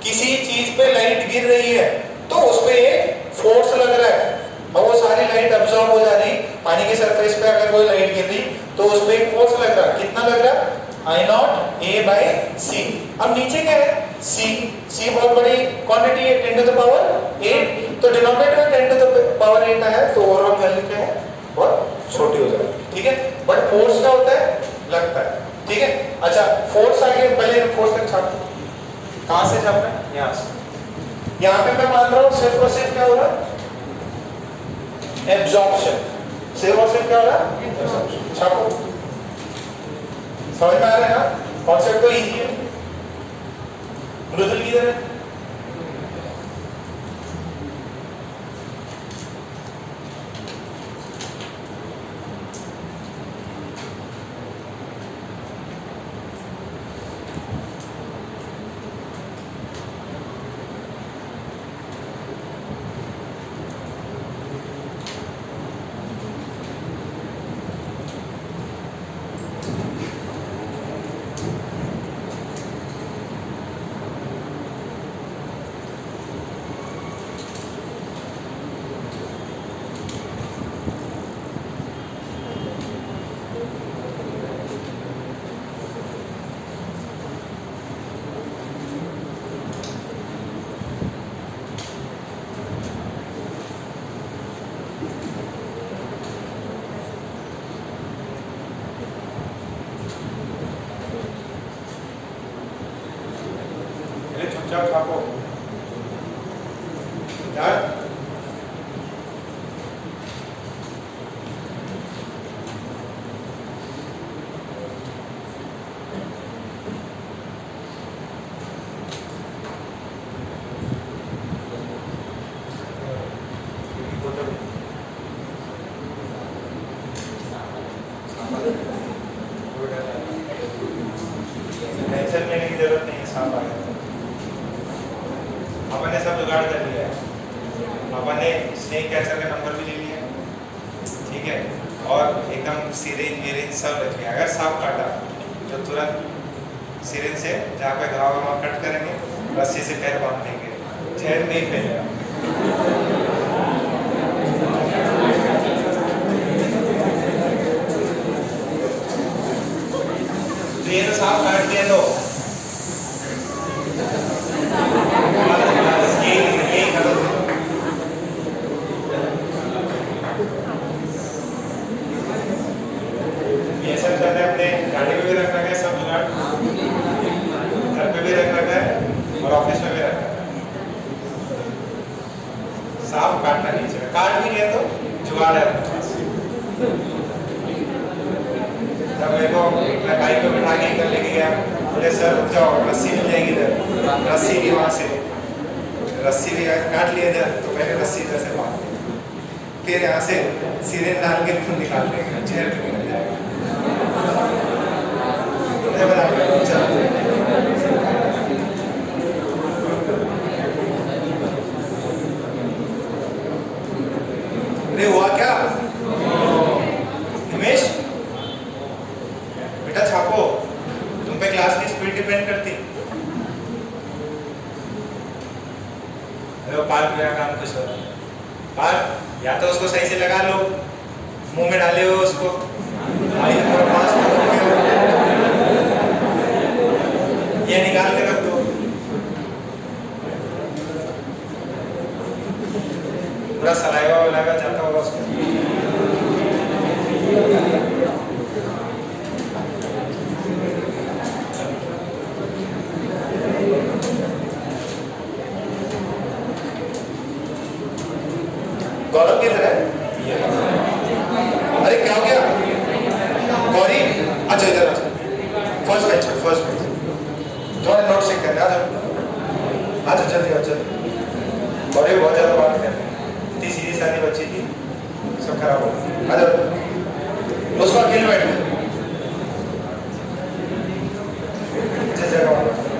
किसी चीज पे लाइट गिर रही है तो उस पे एक फोर्स लग रहा है और वो सारी लाइट अब्सॉर्ब हो जा रही। पानी की सरफेस पे अगर कोई लाइट गिर रही तो उस पे एक फोर्स लग रहा है। कितना लग रहा है? I naught A by C. अब नीचे क्या है? C. C बहुत बड़ी क्वांटिटी है, 10 to the power 8। तो डिनोमिनेटर 10 to the power 8 है, तो ओवरऑल वैल्यू क्या है? बहुत छोटी हो जाएगी, ठीक है। बट फोर्स क्या होता है? लगता है, ठीक है। अच्छा, फोर्स आगे, पहले फोर्स तक छापो। कहां से छापना है? यहां से। यहां पे मैं मान रहा हूं सिर्फ और सिर्फ क्या हो रहा है? एब्जॉर्प्शन। सिर्फ और सिर्फ क्या हो रहा है? एब्जॉर्प्शन। छापो। समझ में आ रहा है ना? कॉन्सेप्ट तो इजी है। मृदुल किधर है? चुपचाप छापो यार। टेंशन लेने की जरूरत नहीं है, सांप आ गया। अपन ने सब जुगाड़ कर लिया है। अपन ने स्नेक कैचर का नंबर भी ले लिया, ठीक है, और एकदम सिरिंज विरिंज सब रख लिया। अगर सांप काटा तो तुरंत सिरिंज से जहाँ पे घाव है वहाँ कट करेंगे, रस्सी से पैर बांध देंगे, जहर नहीं फैलेगा। तो ये तो सांप काट दिया तो ये सब चलते अपने गाड़ी में भी रख रखा है, सब जुगाड़ घर पे भी रख रखा है और ऑफिस में भी रख रखा है। सांप काटना नहीं चाहिए, काट भी लिया तो जुगाड़ है अपने पास। जब मेरे को मैं बाइक पे बिठा के कर लेके गया, बोले सर रुक जाओ, रस्सी मिल जाएगी इधर। रस्सी भी वहाँ से, रस्सी भी काट लिया इधर, तो पहले रस्सी इधर से बांध दी, फिर यहाँ से सिरेंज डाल के खून निकाल देंगे, जहर भी निकल जाएगा। मुझे बता अरे हुआ क्या? हिमेश बेटा छापो, तुम पे क्लास की स्पीड डिपेंड करती। अरे पार्क मेरा काम कुछ हो रहा है। पार्क या तो उसको सही से लगा लो, मुंह में डाले हो उसको, भाई ये निकाल के रख दो। पूरा सलाइवा वलाइवा जाता होगा उसको। गौरी अच्छा इधर आ फर्स्ट बेंच थोड़ा नोट चेक करना अच्छा जल्दी गौरी बहुत ज़्यादा बात कर रहे हैं इतनी सीधी सादी बच्ची थी सब खराब हो गया अच्छा उसको अकेले बैठ जगह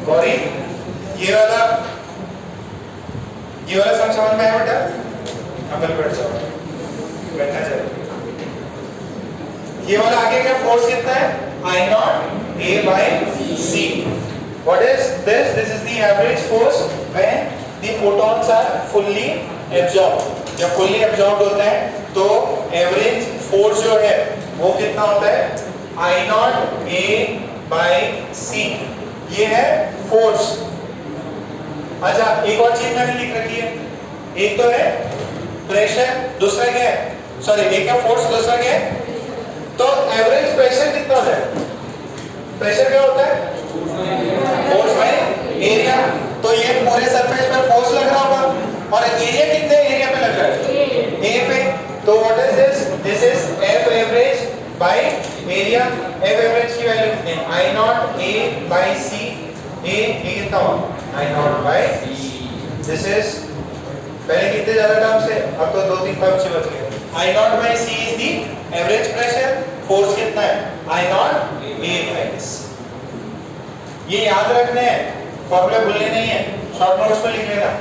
गौरी ये वाला सब समझ में आया बेटा अकल बैठ जाओ बैठना चाहिए ये वाला आगे क्या फोर्स कितना है I naught A by C what is this is the average force when the photons are fully absorbed जब fully absorbed होता है तो average force जो है वो कितना होता है I naught A by C ये है force अच्छा एक और चीज मैंने लिख रखी है एक तो है प्रेशर दूसरा क्या है सॉरी एक है फोर्स दूसरा क्या है तो एवरेज प्रेशर कितना होता है प्रेशर क्या होता है फोर्स बाय एरिया तो ये पूरे सरफेस पर फोर्स लग रहा होगा और एरिया कितने एरिया पे लग रहा है ए पे तो what is this is F average by area F average की वैल्यू कितनी है आई नॉट ए बाय सी ए कितना होगा I naught by this is पहले कितने ज्यादा टर्म से अब तो 2-3 टर्म से बच गए I naught by C is the average pressure force कितना है I naught A by S ये याद रखने हैं फॉर्मूले भूलने नहीं है शॉर्ट नोट्स में लिख लेना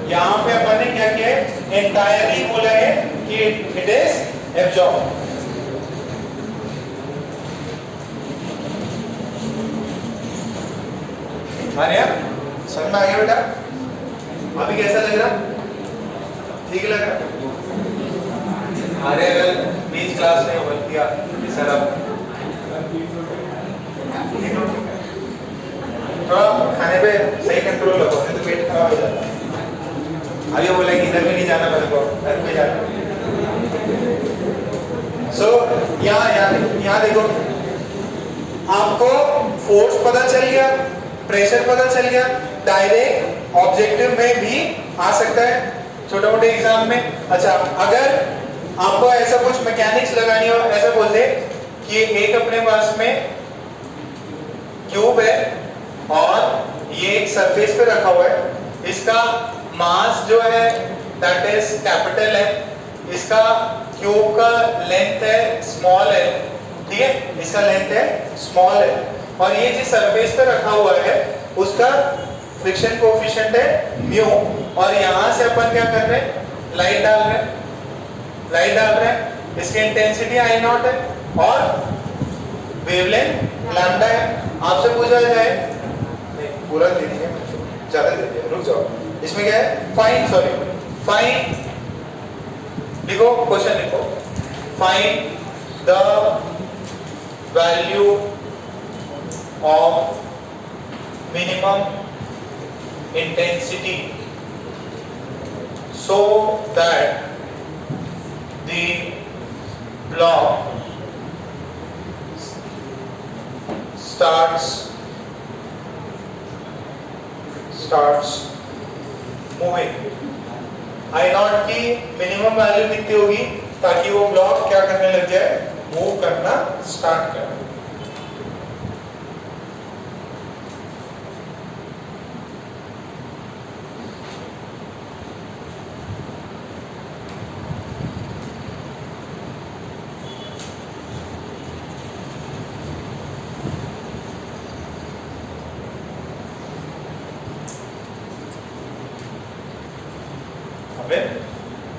यहाँ पे अपन ने क्या किया है एंटायरली बोला है कि इट इज एब्जॉर्ब अरे समझ में आ गया बेटा अभी कैसा लग रहा ठीक लग रहा अरे अगर बीच क्लास में बोल दिया सर अब थोड़ा खाने पे सही कंट्रोल रखो नहीं तो पेट खराब हो जाता अभी बोला कि इधर भी नहीं जाना मेरे को घर पे जाना सो यहाँ देखो आपको फोर्स पता चल गया प्रेशर पता चल गया डायरेक्ट ऑब्जेक्टिव में भी आ सकता है छोटे मोटे एग्जाम में अच्छा अगर आपको ऐसा कुछ मैकेनिक्स लगानी हो ऐसा बोल दे कि एक अपने पास में क्यूब है और ये एक सरफेस पे रखा हुआ है इसका मास जो है दैट इज कैपिटल है इसका क्यूब का लेंथ है स्मॉल है ठीक है इसका लेंथ है स्मॉल है और ये जिस सरफेस पे रखा हुआ है उसका फ्रिक्शन कोएफिशिएंट है म्यू और यहाँ से अपन क्या कर रहे हैं लाइट डाल रहे हैं इसकी इंटेंसिटी आई नॉट है और वेवलेंथ लैम्डा है आपसे पूछा जाए नहीं पूरा दे दिया ज्यादा दे दिया रुक जाओ इसमें क्या है फाइंड लिखो क्वेश्चन लिखो find the value of minimum intensity so that the block starts moving I not की मिनिमम वैल्यू कितनी होगी ताकि वो ब्लॉक क्या करने लग जाए मूव करना स्टार्ट करे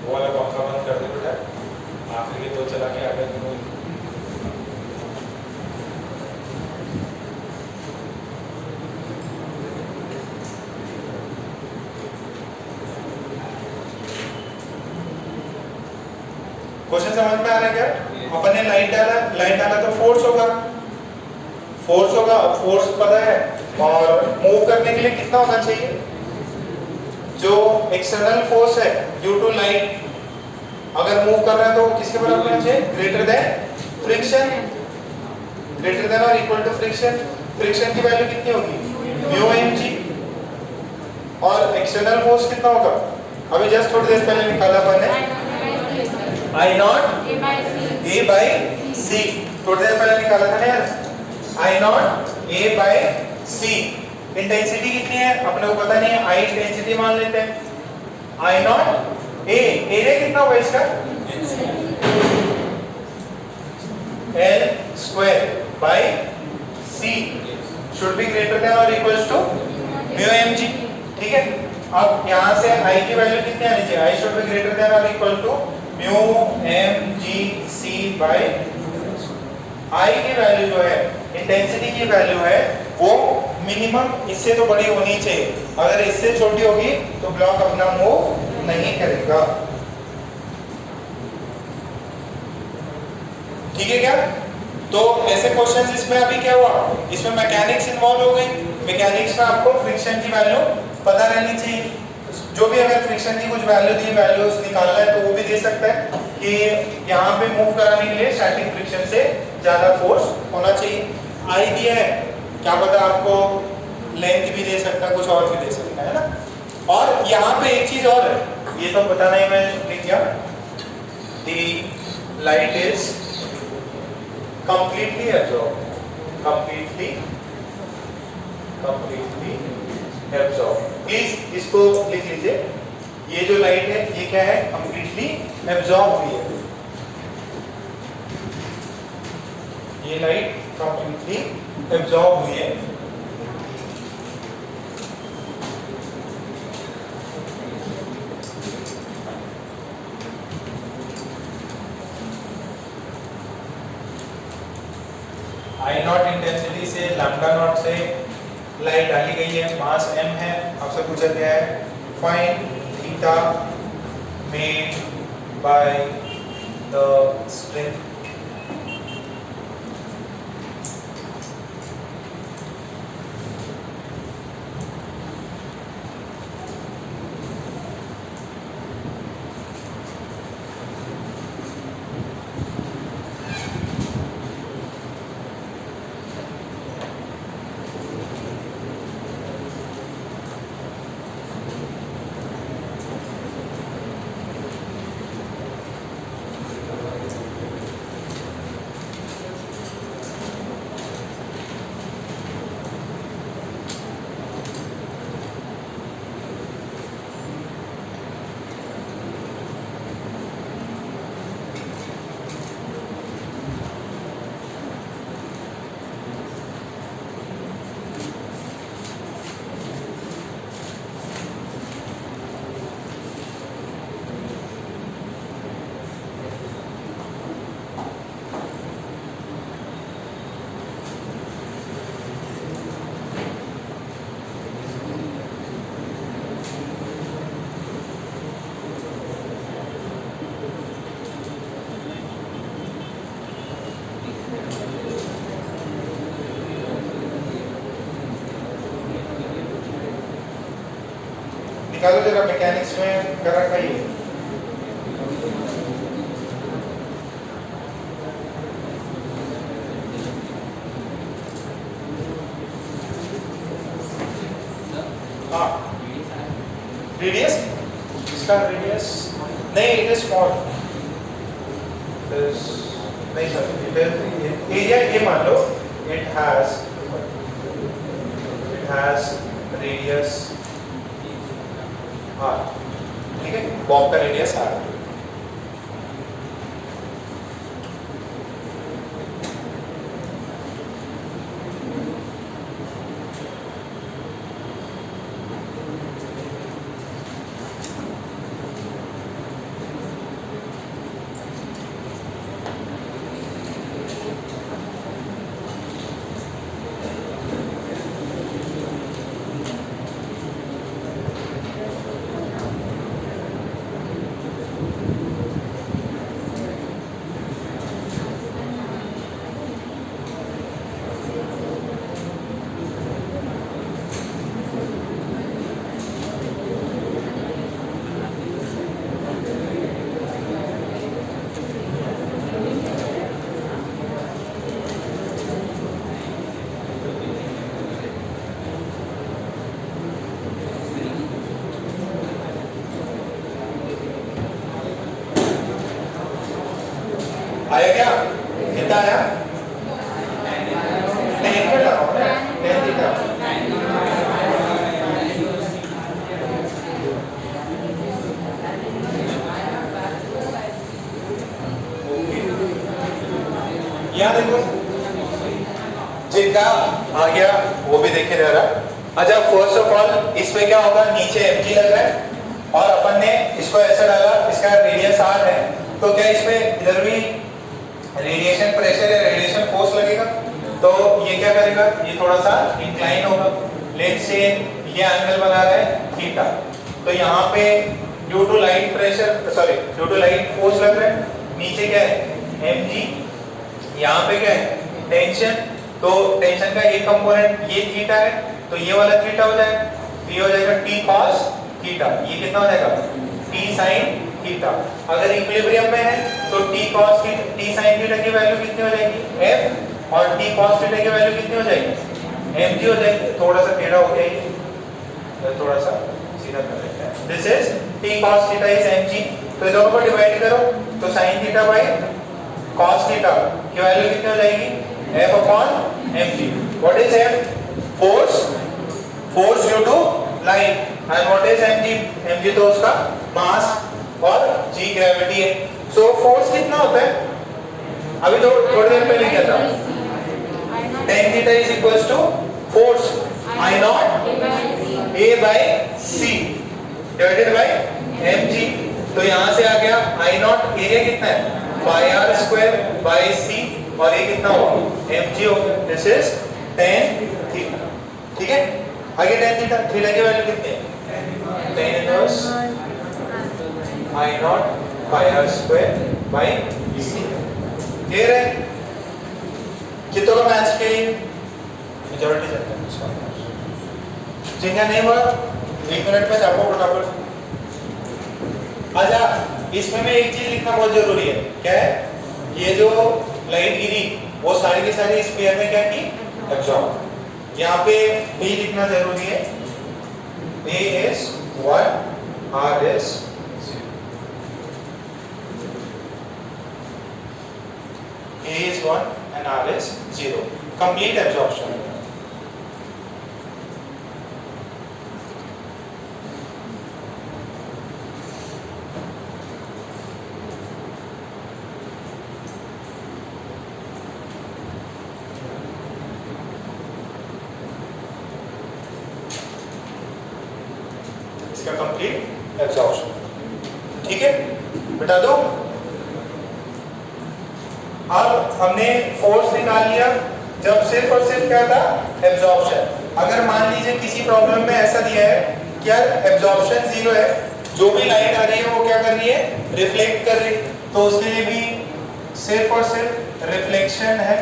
वो वाला पंखा बंद कर दे बेटा आखिर के दो चला के आगे क्वेश्चन समझ में आ रहा है क्या अपन ने लाइट डाला तो फोर्स होगा फोर्स पता है और मूव करने के लिए कितना होना चाहिए जो एक्सटर्नल फोर्स है ड्यू टू लाइट अगर मूव कर रहा है तो किसके बराबर होना चाहिए ग्रेटर देन और इक्वल टू फ्रिक्शन की वैल्यू कितनी होगी म्यू mg और एक्सटर्नल फोर्स कितना होगा? अभी जस्ट थोड़ी देर पहले निकाला अपन ने आई नॉट ए बाई सी, थोड़ी देर पहले निकाला था ना यार, I nought A by C. Intensity कितनी है अपने को पता नहीं है, आई इंटेंसिटी मान लेते हैं, आई नॉट ए, एरिया कितना होगा इसका? L square by C should be greater than और equals to mu M G. ठीक है, अब यहाँ से आई की वैल्यू कितनी आनी चाहिए? I should be greater than और equal to mu M G C by. I की वैल्यू जो है, इंटेंसिटी की वैल्यू है, वो मिनिमम इससे तो बड़ी होनी चाहिए, अगर इससे छोटी होगी तो ब्लॉक अपना मूव नहीं करेगा। ठीक है क्या? तो ऐसे क्वेश्चंस इसमें अभी क्या हुआ, इसमें मैकेनिक्स इन्वॉल्व हो गई। मैकेनिक्स में आपको फ्रिक्शन की वैल्यू पता रहनी चाहिए, जो भी अगर फ्रिक्शन की कुछ वैल्यू दी, वैल्यूज निकालना है तो वो भी दे सकता है कि यहाँ पे मूव कराने के लिए स्टैटिक फ्रिक्शन से ज्यादा फोर्स होना चाहिए। आई दिया है, क्या पता आपको लेंथ भी दे सकता है, कुछ और भी दे सकता है ना। और यहाँ पे एक चीज और है, ये तो बताना ही मैं लिख गया, the light is completely absorbed, completely absorbed। Please इसको लिख लीजिए, ये जो लाइट है ये क्या है? completely absorb हुई है, ये लाइट completely absorb हुई है। आई नॉट इंटेंसिटी से लैम्डा नॉट से लाइट डाली गई है, मास m है, आपसे पूछा गया है find theta made by the string. निकालो जरा, मैकेनिक्स में कर रखा ही है। हाँ, रेडियस, इसका रेडियस नहीं, इट इज स्मॉल, नहीं सर, इट इज एरिया, ये मान लो इट हैज रेडियस r, ठीक है, बॉब का रेडियस r। आया क्या? कितना आया? 10 पे लगाओ ना, 10 थीटा। यहाँ देखो जिनका आ गया वो भी देखे जा रहा। अच्छा फर्स्ट ऑफ ऑल इसमें क्या होगा, नीचे mg लग रहा है और अपन ने इसको ऐसा डाला, इसका रेडियस r है, तो क्या इसमें इधर भी रेडिएशन प्रेशर या रेडिएशन फोर्स लगेगा? तो ये क्या करेगा, ये थोड़ा सा इंक्लाइन होगा। लेट्स से ये एंगल बना रहा है थीटा, तो यहाँ पे due to light pressure sorry due to light force लग रहा है। नीचे क्या है mg, यहाँ पे क्या है टेंशन, तो टेंशन का एक कंपोनेंट ये थीटा है, तो ये वाला थीटा हो जाएगा, तो ये हो जाएगा t cos थीटा। ये कितना हो जाएगा t sin थीटा। अगर इक्विलिब्रियम में है तो t cos t sin theta की वैल्यू कितनी हो जाएगी f, और t cos थीटा की वैल्यू कितनी हो जाएगी mg हो जाएगी। थोड़ा सा टेढ़ा हो गया ये, थोड़ा सा सीधा कर लेते हैं। This is t cos theta is mg, तो दोनों को डिवाइड करो तो sin theta by cos theta की वैल्यू कितनी हो जाएगी f upon mg। What is f? Force due to light, and what is mg? mg तो उसका मास और g ग्रेविटी है। सो फोर्स कितना होता है? अभी तो थोड़ी देर पहले क्या था, tan theta is equals to force I not a by c divided by mg। तो यहां से आ गया I नॉट एरिया कितना है by r square by c, और ये कितना हुआ mg हो गया। This is tan theta. ठीक है, आगे tan थीटा, थीटा की वैल्यू कितनी है tan inverse I naught by r square by c। Clear है? कितनों का मैच के मेजॉरिटी चलता है, जिनका नहीं हुआ 1 मिनट में छापो फटाफट। अच्छा इसमें मैं एक चीज लिखना बहुत जरूरी है, क्या है? ये जो लाइट गिरी वो सारी की सारी स्फीयर में क्या की एब्जॉर्ब। यहाँ पे B लिखना जरूरी है, A is 1, R is 0। A is 1 and R is 0, complete absorption। इसका कंप्लीट एब्जॉर्प्शन। ठीक है, बता दो। अब हमने फोर्स निकाल लिया, जब सिर्फ और सिर्फ क्या था एब्जॉर्प्शन। अगर मान लीजिए किसी प्रॉब्लम में ऐसा दिया है कि यार एब्जॉर्प्शन 0 है, जो भी लाइट आ रही है वो क्या कर रही है रिफ्लेक्ट कर रही है, तो उसके लिए भी सिर्फ और सिर्फ रिफ्लेक्शन है।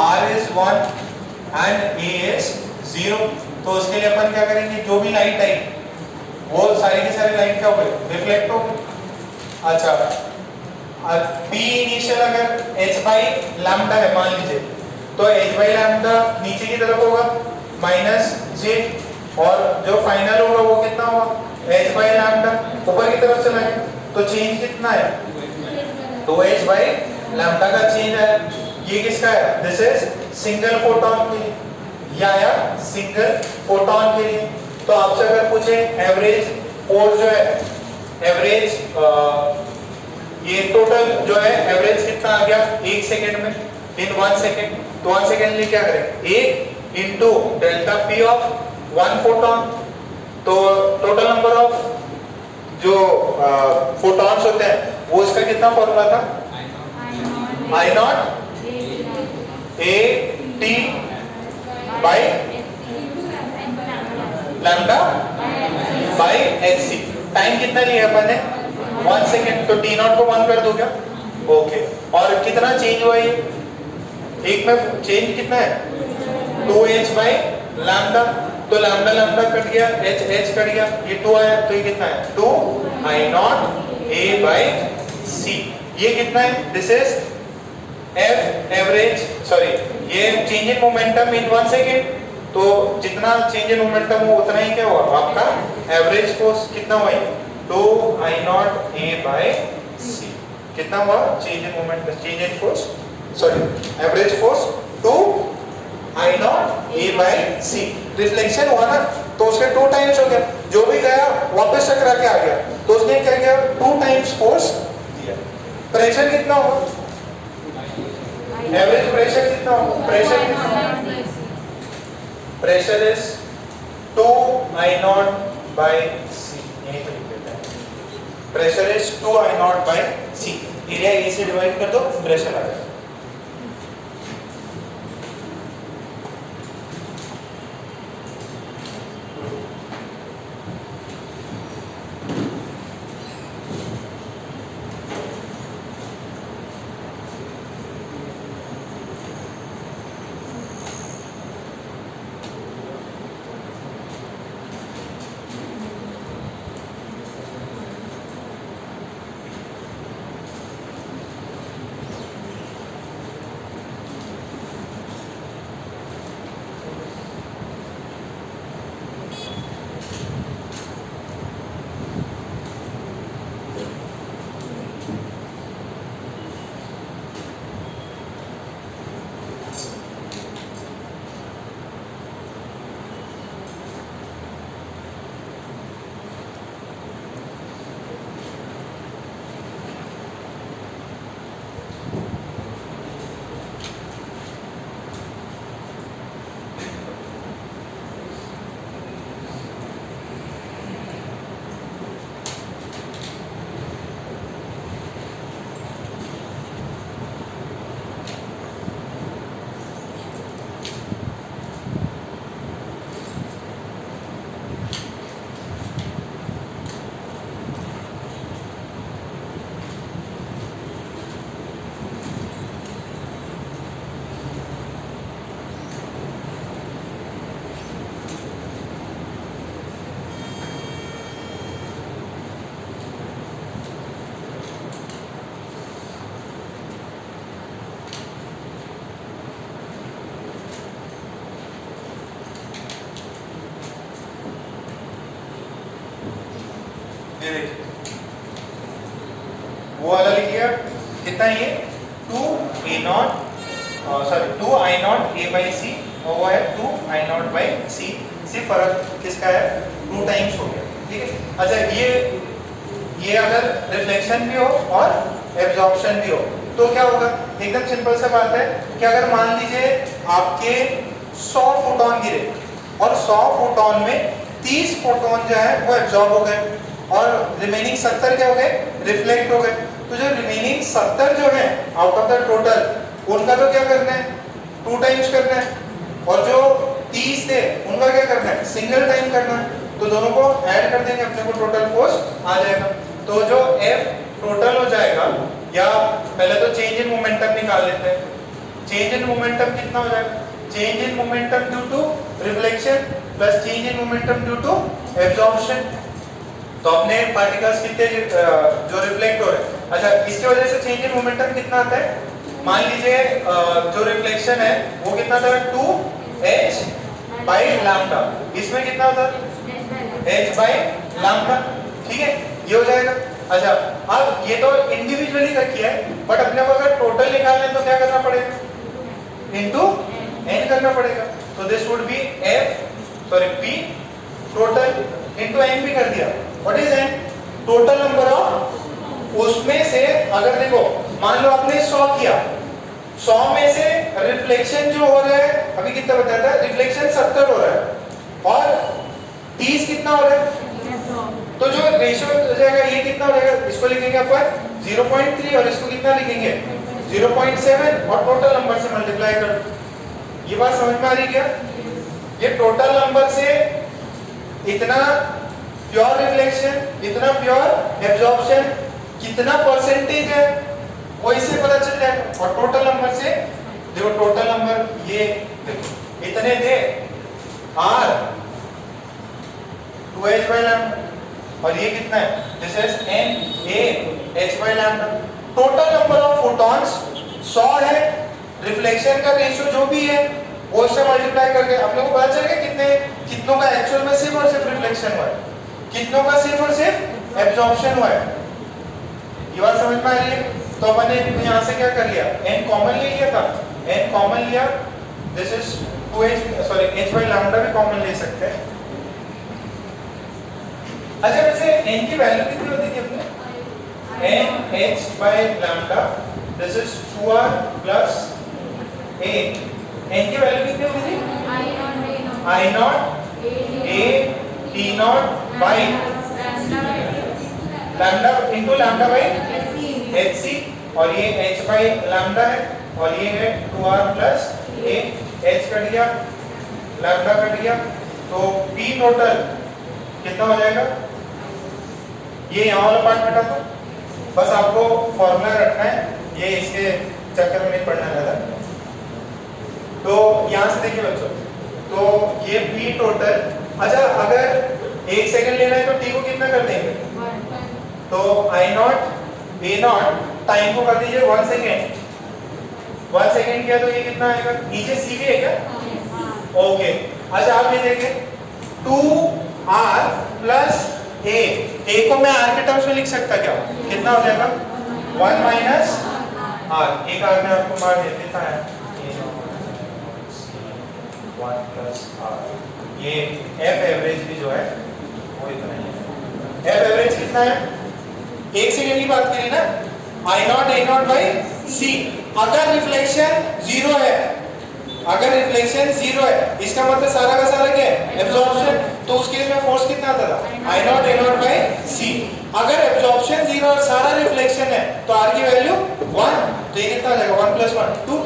R is 1 and A is 0, तो उसके लिए अपन क्या करेंगे, जो भी लाइट आई वो सारी की सारी लाइट क्या हो गई रिफ्लेक्ट हो गई। अच्छा P इनिशियल अगर h बाई लैम्डा है मान लीजिए, तो h बाई लैम्डा नीचे की तरफ होगा माइनस j, और जो फाइनल होगा वो कितना होगा h बाई लैम्डा ऊपर की तरफ चला गया, तो चेंज कितना है 2h बाई लैम्डा का चेंज है। ये किसका है? दिस इज सिंगल फोटॉन के लिए, ये आया सिंगल फोटॉन के लिए। तो आपसे अगर पूछे एवरेज फोर्स जो है एवरेज ये टोटल जो है एवरेज कितना आ गया 1 सेकेंड में, इन 1 सेकेंड, तो 1 सेकेंड में क्या करें 1 into delta p of 1 photon, तो टोटल नंबर ऑफ जो फोटॉन्स होते हैं वो इसका कितना फॉर्मूला था I not A T by lambda by h c. Time कितना लिया अपन ने 1 सेकेंड, तो टी नॉट को 1 कर दो क्या? ओके, और कितना चेंज हुआ ये एक में चेंज कितना है 2h बाई लैम्डा, तो लैम्डा लैम्डा कट गया, h कट गया, ये 2 आया, तो ये कितना है 2 I not A by C। ये कितना है? This is F average sorry ये change in momentum in 1 second, तो जितना चेंज इन मोमेंटम हो उतना ही क्या हुआ आपका एवरेज फोर्स कितना हुआ 2 I not A by C। कितना हुआ change in moment, change in force, sorry average force 2 I not A by C। Reflection हुआ ना तो उसके 2 टाइम्स हो गया, जो भी गया वापस टकरा के आ गया तो उसने क्या किया 2 टाइम्स फोर्स दिया। प्रेशर कितना होगा, एवरेज प्रेशर कितना होगा, pressure is 2 I not by C, यही तो लिख देता है, pressure is 2 I not by C। Area A से डिवाइड कर दो, प्रेशर आ जाएगा। ये देखिए वो वाला लिखिए कितना, ये 2 A not sorry 2 I not A by C और वो है 2 I नॉट by C। सिर्फ फर्क किसका है, 2 टाइम्स हो गया, ठीक है। अच्छा ये अगर रिफ्लेक्शन भी हो और एब्जॉर्प्शन भी हो तो क्या होगा, एकदम सिंपल सा बात है कि अगर मान लीजिए आपके 100 फोटोन गिरे और 100 फोटोन में 30 फोटोन जो है वो एब्जॉर्ब हो गए और रिमेनिंग 70 क्या हो गए, रिफ्लेक्ट हो गए। तो जो रिमेनिंग 70 जो है आउट ऑफ द टोटल उनका तो क्या करना है 2 टाइम्स करना है, और जो 30 थे उनका क्या करना है सिंगल टाइम करना है। तो दोनों को ऐड कर देंगे, अपने को टोटल फोर्स आ जाएगा। तो जो F टोटल हो जाएगा, या पहले तो चेंज इन मोमेंटम निकाल लेते हैं। चेंज इन मोमेंटम कितना हो जाएगा, change in momentum due to reflection plus change in momentum due to absorption. तो अपने पार्टिकल्स कितने जो रिफ्लेक्ट हो रहे हैं, अच्छा इसकी वजह से चेंज इन मोमेंटम कितना आता है, मान लीजिए जो रिफ्लेक्शन है वो कितना था 2h by लैम्डा, इसमें कितना होता है h by लैम्डा, ठीक है ये हो जाएगा। अच्छा अब ये तो इंडिविजुअली का किया है, बट अपने को अगर टोटल निकालना है तो क्या करना पड़ेगा, इनटू n करना पड़ेगा। तो this would be P total into n भी कर दिया। What is n, total number of, उसमें से अगर देखो मान लो आपने 100 किया, 100 में से रिफ्लेक्शन जो हो रहा है अभी कितना बताया था, रिफ्लेक्शन 70 हो रहा है और 30 कितना हो रहा है, तो जो रेशियो हो जाएगा ये कितना हो जाएगा, इसको लिखेंगे अपन 0.3 और इसको कितना लिखेंगे 0.7 और टोटल नंबर से मल्टीप्लाई कर दो। ये बात समझ में आ रही क्या, ये टोटल नंबर से इतना प्योर रिफ्लेक्शन, इतना प्योर एब्जॉर्प्शन, कितना परसेंटेज है वो इससे पता चल जाएगा। और टोटल नंबर से देखो, टोटल नंबर ये देखो इतने थे R 2h by लैम्डा और ये कितना है, this is n a h by lambda. Total number of photons 100 है, रिफ्लेक्शन का रेशियो जो भी है वो उससे मल्टीप्लाई करके अपने को पता चल गया कितनों का एक्चुअल में सिर्फ और सिर्फ रिफ्लेक्शन हुआ है, कितनों का सिर्फ और सिर्फ एब्जॉर्प्शन हुआ है। ये बात समझ में आ रही है। तो अपन ने यहाँ से क्या कर लिया, n कॉमन ले लिया था, n कॉमन लिया, this is 2h, sorry h by lambda भी कॉमन ले सकते हैं। अच्छा वैसे n की वैल्यू कितनी होती थी अपने, n h by lambda, this is 2r plus a, n की वैल्यू कितनी होती थी, I not a t not by lambda into lambda by hc, और ये h बाई लैम्डा है, और ये है 2r plus a, h cut गया, लैम्डा कट गया, तो p टोटल कितना हो जाएगा, ये यहाँ वाला पार्ट हटा दो, बस आपको फॉर्मूला रखना है, ये इसके चक्कर में नहीं पड़ना ज़्यादा। तो यहाँ से देखिए बच्चों, तो ये p टोटल, अच्छा अगर 1 सेकंड लेना है तो t को कितना कर देंगे, तो I not a not time को कर दीजिए 1 सेकेंड, 1 सेकेंड किया तो ये कितना आएगा, नीचे c भी है क्या, ओके। अच्छा आप ये देखिए 2r प्लस a को मैं r के टर्म्स में लिख सकता क्या, कितना हो जाएगा 1 माइनस r, एक r में आपको मार देता है 1 प्लस r, ये f एवरेज भी जो है वो इतना ही है। f एवरेज कितना है, 1 सेकंड की बात करी ना, I not a not by c, अगर रिफ्लेक्शन 0 है, अगर रिफ्लेक्शन 0 है, इसका मतलब सारा का सारा क्या है, एब्जॉर्प्शन, तो उस केस में फोर्स कितना आता था, I not a not by c, अगर एब्जॉर्प्शन 0 और सारा रिफ्लेक्शन है तो r की वैल्यू 1, तो ये कितना आ जाएगा 1 plus 1 2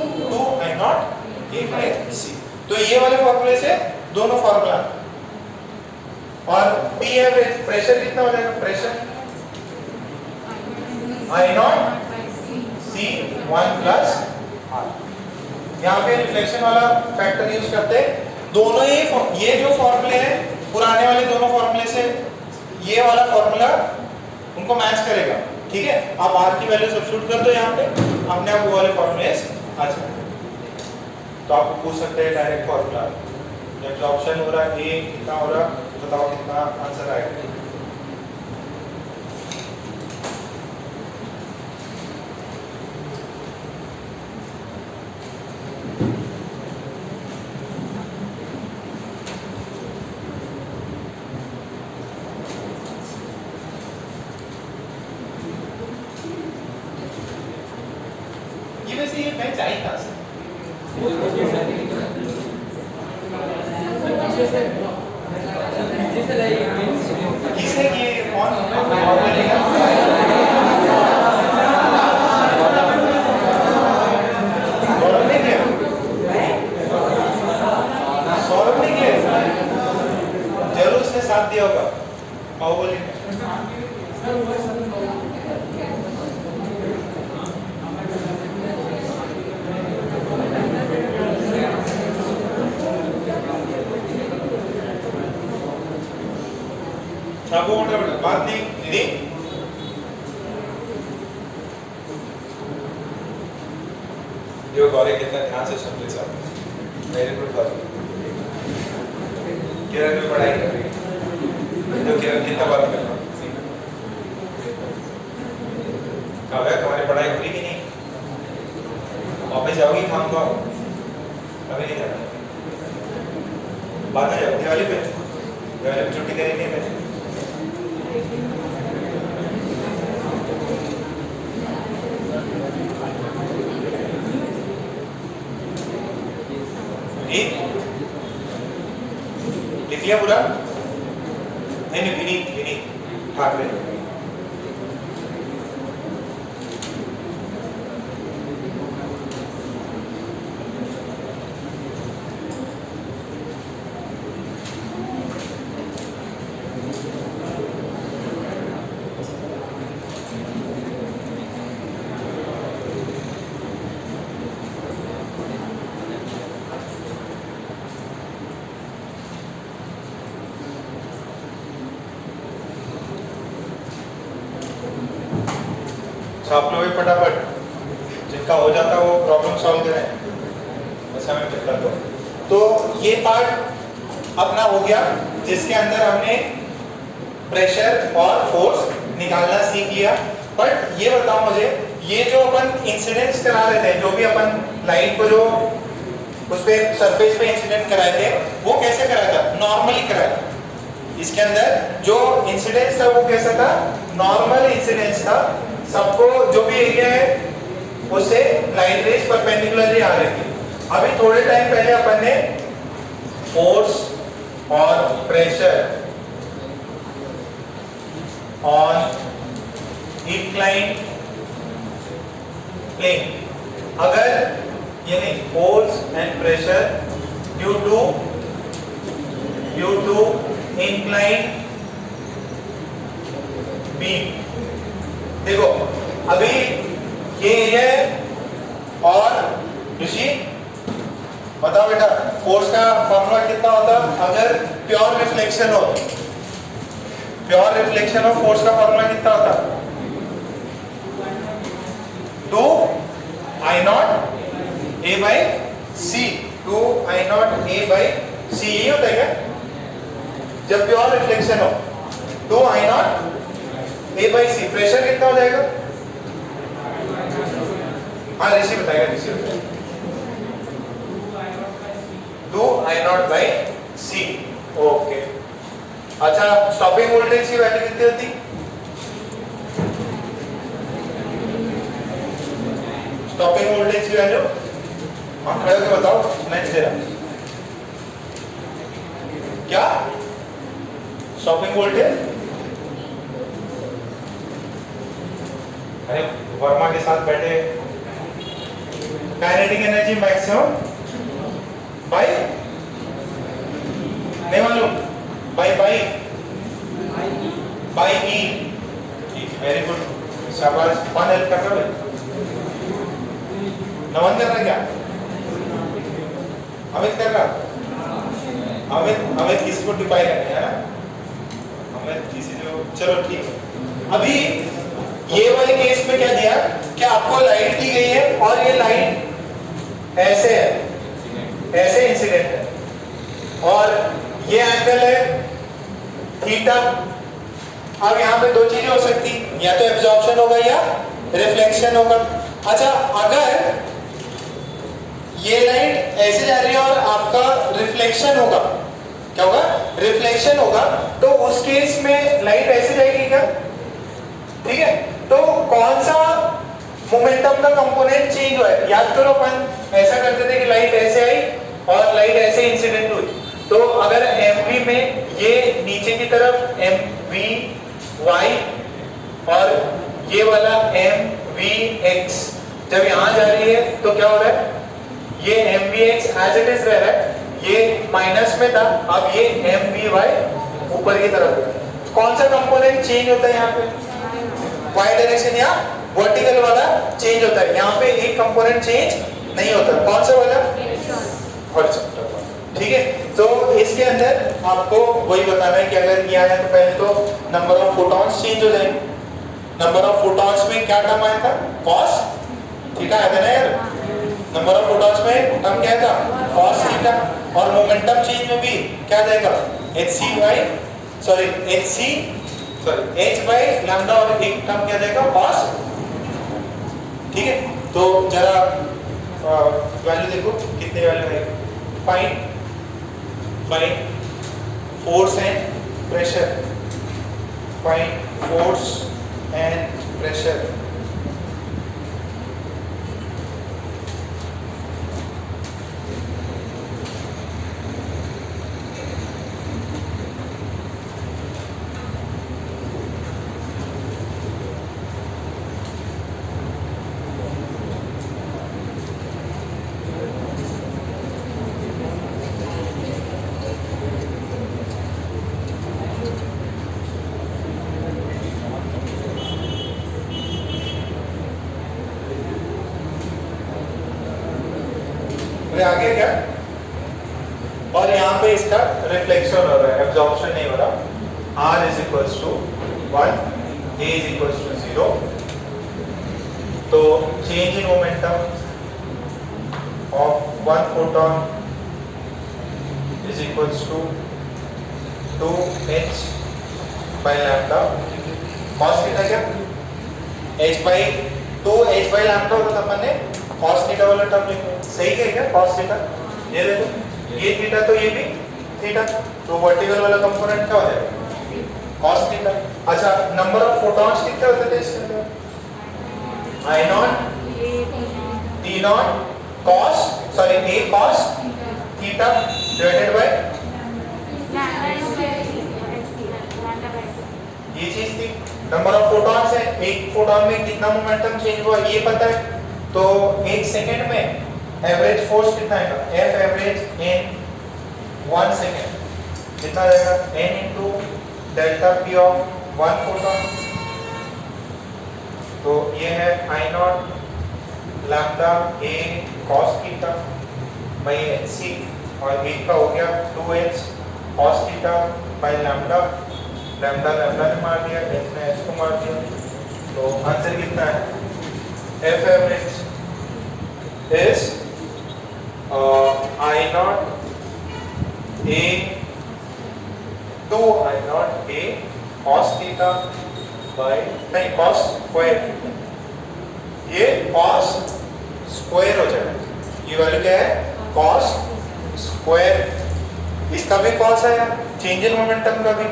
I not a by c। तो ये वाले फॉर्मूले से दोनों फॉर्मूला, और p एवरेज प्रेशर कितना हो जाएगा, pressure I not c 1 plus r, यहाँ पे रिफ्लेक्शन वाला फैक्टर यूज करते हैं, दोनों ही ये जो फॉर्मूले हैं पुराने वाले दोनों फॉर्मूले से ये वाला फॉर्मूला उनको मैच करेगा, ठीक है। आप r की वैल्यू सब्स्टिट्यूट कर दो यहाँ पे, अपने आप वो वाले फॉर्मूले आ जाएंगे। तो आपको पूछ सकते हैं डायरेक्ट फॉर्मूला, एब्जॉर्प्शन हो रहा है a कितना हो रहा, बताओ कितना आंसर आएगा। ये वैसे ये बेंच आई कहाँ से, किसने किए, कौन बनेगा, गौरव ने किया, सौरभ ने किया, जरूर उसने साथ दिया होगा, बाहुबली ने। आपको बात नहीं दीदी, जो गौरी कितना ध्यान से सुन रहे सब, वेरी गुड बात। किरण भी पढ़ाई कर रही है, तो किरण कितना बात कर रहा है, कब है तुम्हारी पढ़ाई पूरी की नहीं, वापस जाओगी काम को, अभी नहीं जाना, बाद में जाओ, दिवाली पे छुट्टी करेंगे मैं। लिख लिया पूरा, नहीं विनीत ठाकरे, आप लोग भी फटाफट जिनका हो जाता है वो प्रॉब्लम सॉल्व करें, बस हमें कर दो। तो ये पार्ट अपना हो गया जिसके अंदर हमने प्रेशर और फोर्स निकालना सीख लिया। बट ये बताओ मुझे, ये जो अपन इंसिडेंस करा रहे थे, जो भी अपन लाइट को जो उस पे सरफेस पे इंसिडेंट कराए थे, वो कैसे कराया था? नॉर्मली कराया था। इसके अंदर जो इंसिडेंस था वो कैसा था? नॉर्मल इंसिडेंस था। सबको जो भी एरिया है उससे लाइट रेज परपेंडिकुलरली आ रही थी। अभी थोड़े टाइम पहले अपन ने फोर्स और प्रेशर ऑन इंक्लाइंड प्लेन, अगर ये नहीं, force and pressure due to inclined beam. देखो अभी ये एरिया है और ऋषि बताओ बेटा, फोर्स का फॉर्मूला कितना होता अगर प्योर रिफ्लेक्शन हो? प्योर रिफ्लेक्शन ऑफ फोर्स का फॉर्मूला कितना होता? 2 I not A by C, 2 I not A by C, यही होता है क्या जब प्योर रिफ्लेक्शन हो? 2 I not A by C। Pressure कितना हो जाएगा? हाँ ऋषि बताएगा, ऋषि बताएगा। 2 I not by C। Okay, अच्छा स्टॉपिंग वोल्टेज की वैल्यू कितनी होती? स्टॉपिंग वोल्टेज की वैल्यू हाँ खड़े होकर बताओ, मैं दे रहा। क्या स्टॉपिंग वोल्टेज? अरे वर्मा के साथ बैठे, काइनेटिक एनर्जी मैक्सिमम बाय नहीं मालूम, बाय ई। वेरी गुड, शाबाश। कौन हेल्प कर रहा है? नमन कर रहा क्या? अमित कर रहा? अमित किसी को टिपाई करनी है ना? अमित किसी जो, चलो ठीक है। अभी ये वाले केस में क्या दिया कि आपको लाइट दी गई है और ये लाइट ऐसे है, ऐसे इंसिडेंट है और ये एंगल है थीटा। अब यहाँ पे दो चीजें हो सकती, या तो एब्जॉर्प्शन होगा या रिफ्लेक्शन होगा। अच्छा, अगर ये लाइट ऐसे जा रही है और आपका रिफ्लेक्शन होगा, क्या होगा? रिफ्लेक्शन होगा, तो उस केस में लाइट ऐसे जाएगी क्या? ठीक है, तो कौन सा मोमेंटम का कंपोनेंट चेंज हुआ है? याद करो, अपन ऐसा करते थे कि लाइट ऐसे आई और लाइट ऐसे इंसिडेंट हुई, तो अगर mv में ये नीचे की तरफ mvy और ये वाला mvx जब यहां जा रही है तो क्या हो रहा है? ये mvx एज इट इज रह रहा है, ये माइनस में था, अब ये mvy ऊपर की तरफ है। कौन सा कंपोनेंट चेंज होता है यहाँ पे? y डायरेक्शन या वर्टिकल वाला चेंज होता है। यहाँ पे एक कंपोनेंट चेंज नहीं होता। कौन सा वाला? हॉरिजॉन्टल वाला। ठीक है, तो इसके अंदर आपको वही बताना है कि अगर किया है तो पहले तो नंबर ऑफ फोटॉन्स चेंज हो जाएंगे। नंबर ऑफ फोटॉन्स में क्या टर्म आया था? cos थीटा आया था ना यार। नंबर ऑफ फोटॉन्स में टर्म क्या था? cos theta. और मोमेंटम चेंज में भी क्या जाएगा? h बाई लैम्डा और एक टर्म क्या जाएगा? cos। ठीक है, तो जरा वैल्यू देखो कितने वैल्यू है। Find force and pressure, find force and pressure. आगे क्या? और यहाँ पे इसका रिफ्लेक्शन हो रहा है, एब्जॉर्प्शन नहीं हो रहा। R is equals to 1, A is equals to 0। तो change in momentum of 1 photon is equals to 2h by lambda. cos theta क्या? h बाई तो h बाई लैम्डा होगा तो अपन ने cos थीटा वाला टर्म लिखा है। सही है क्या cos थीटा? ये देखो ये थीटा तो ये भी थीटा, तो वर्टिकल वाला कंपोनेंट क्या हो जाएगा cos थीटा। अच्छा नंबर ऑफ फोटॉन्स कितने होते थे इसके अंदर? I not T not cos sorry a cos theta divided by ये चीज थी। नंबर ऑफ फोटॉन्स है, एक फोटॉन में कितना मोमेंटम चेंज हुआ ये पता है, तो एक सेकंड में एवरेज फोर्स कितना आएगा F एवरेज इन 1 सेकंड कितना आएगा n into delta p of 1 photon. तो ये है I not lambda a cos theta by hc और एक का हो गया 2h cos theta by lambda. Lambda lambda ने मार दिया, h ने h को मार दिया, तो आंसर कितना है F average is I not a 2 I not a cos theta by नहीं cos स्क्वायर, ये cos स्क्वायर हो जाएगा। ये वैल्यू क्या है cos स्क्वायर, इसका भी cos आया, चेंज इन मोमेंटम का भी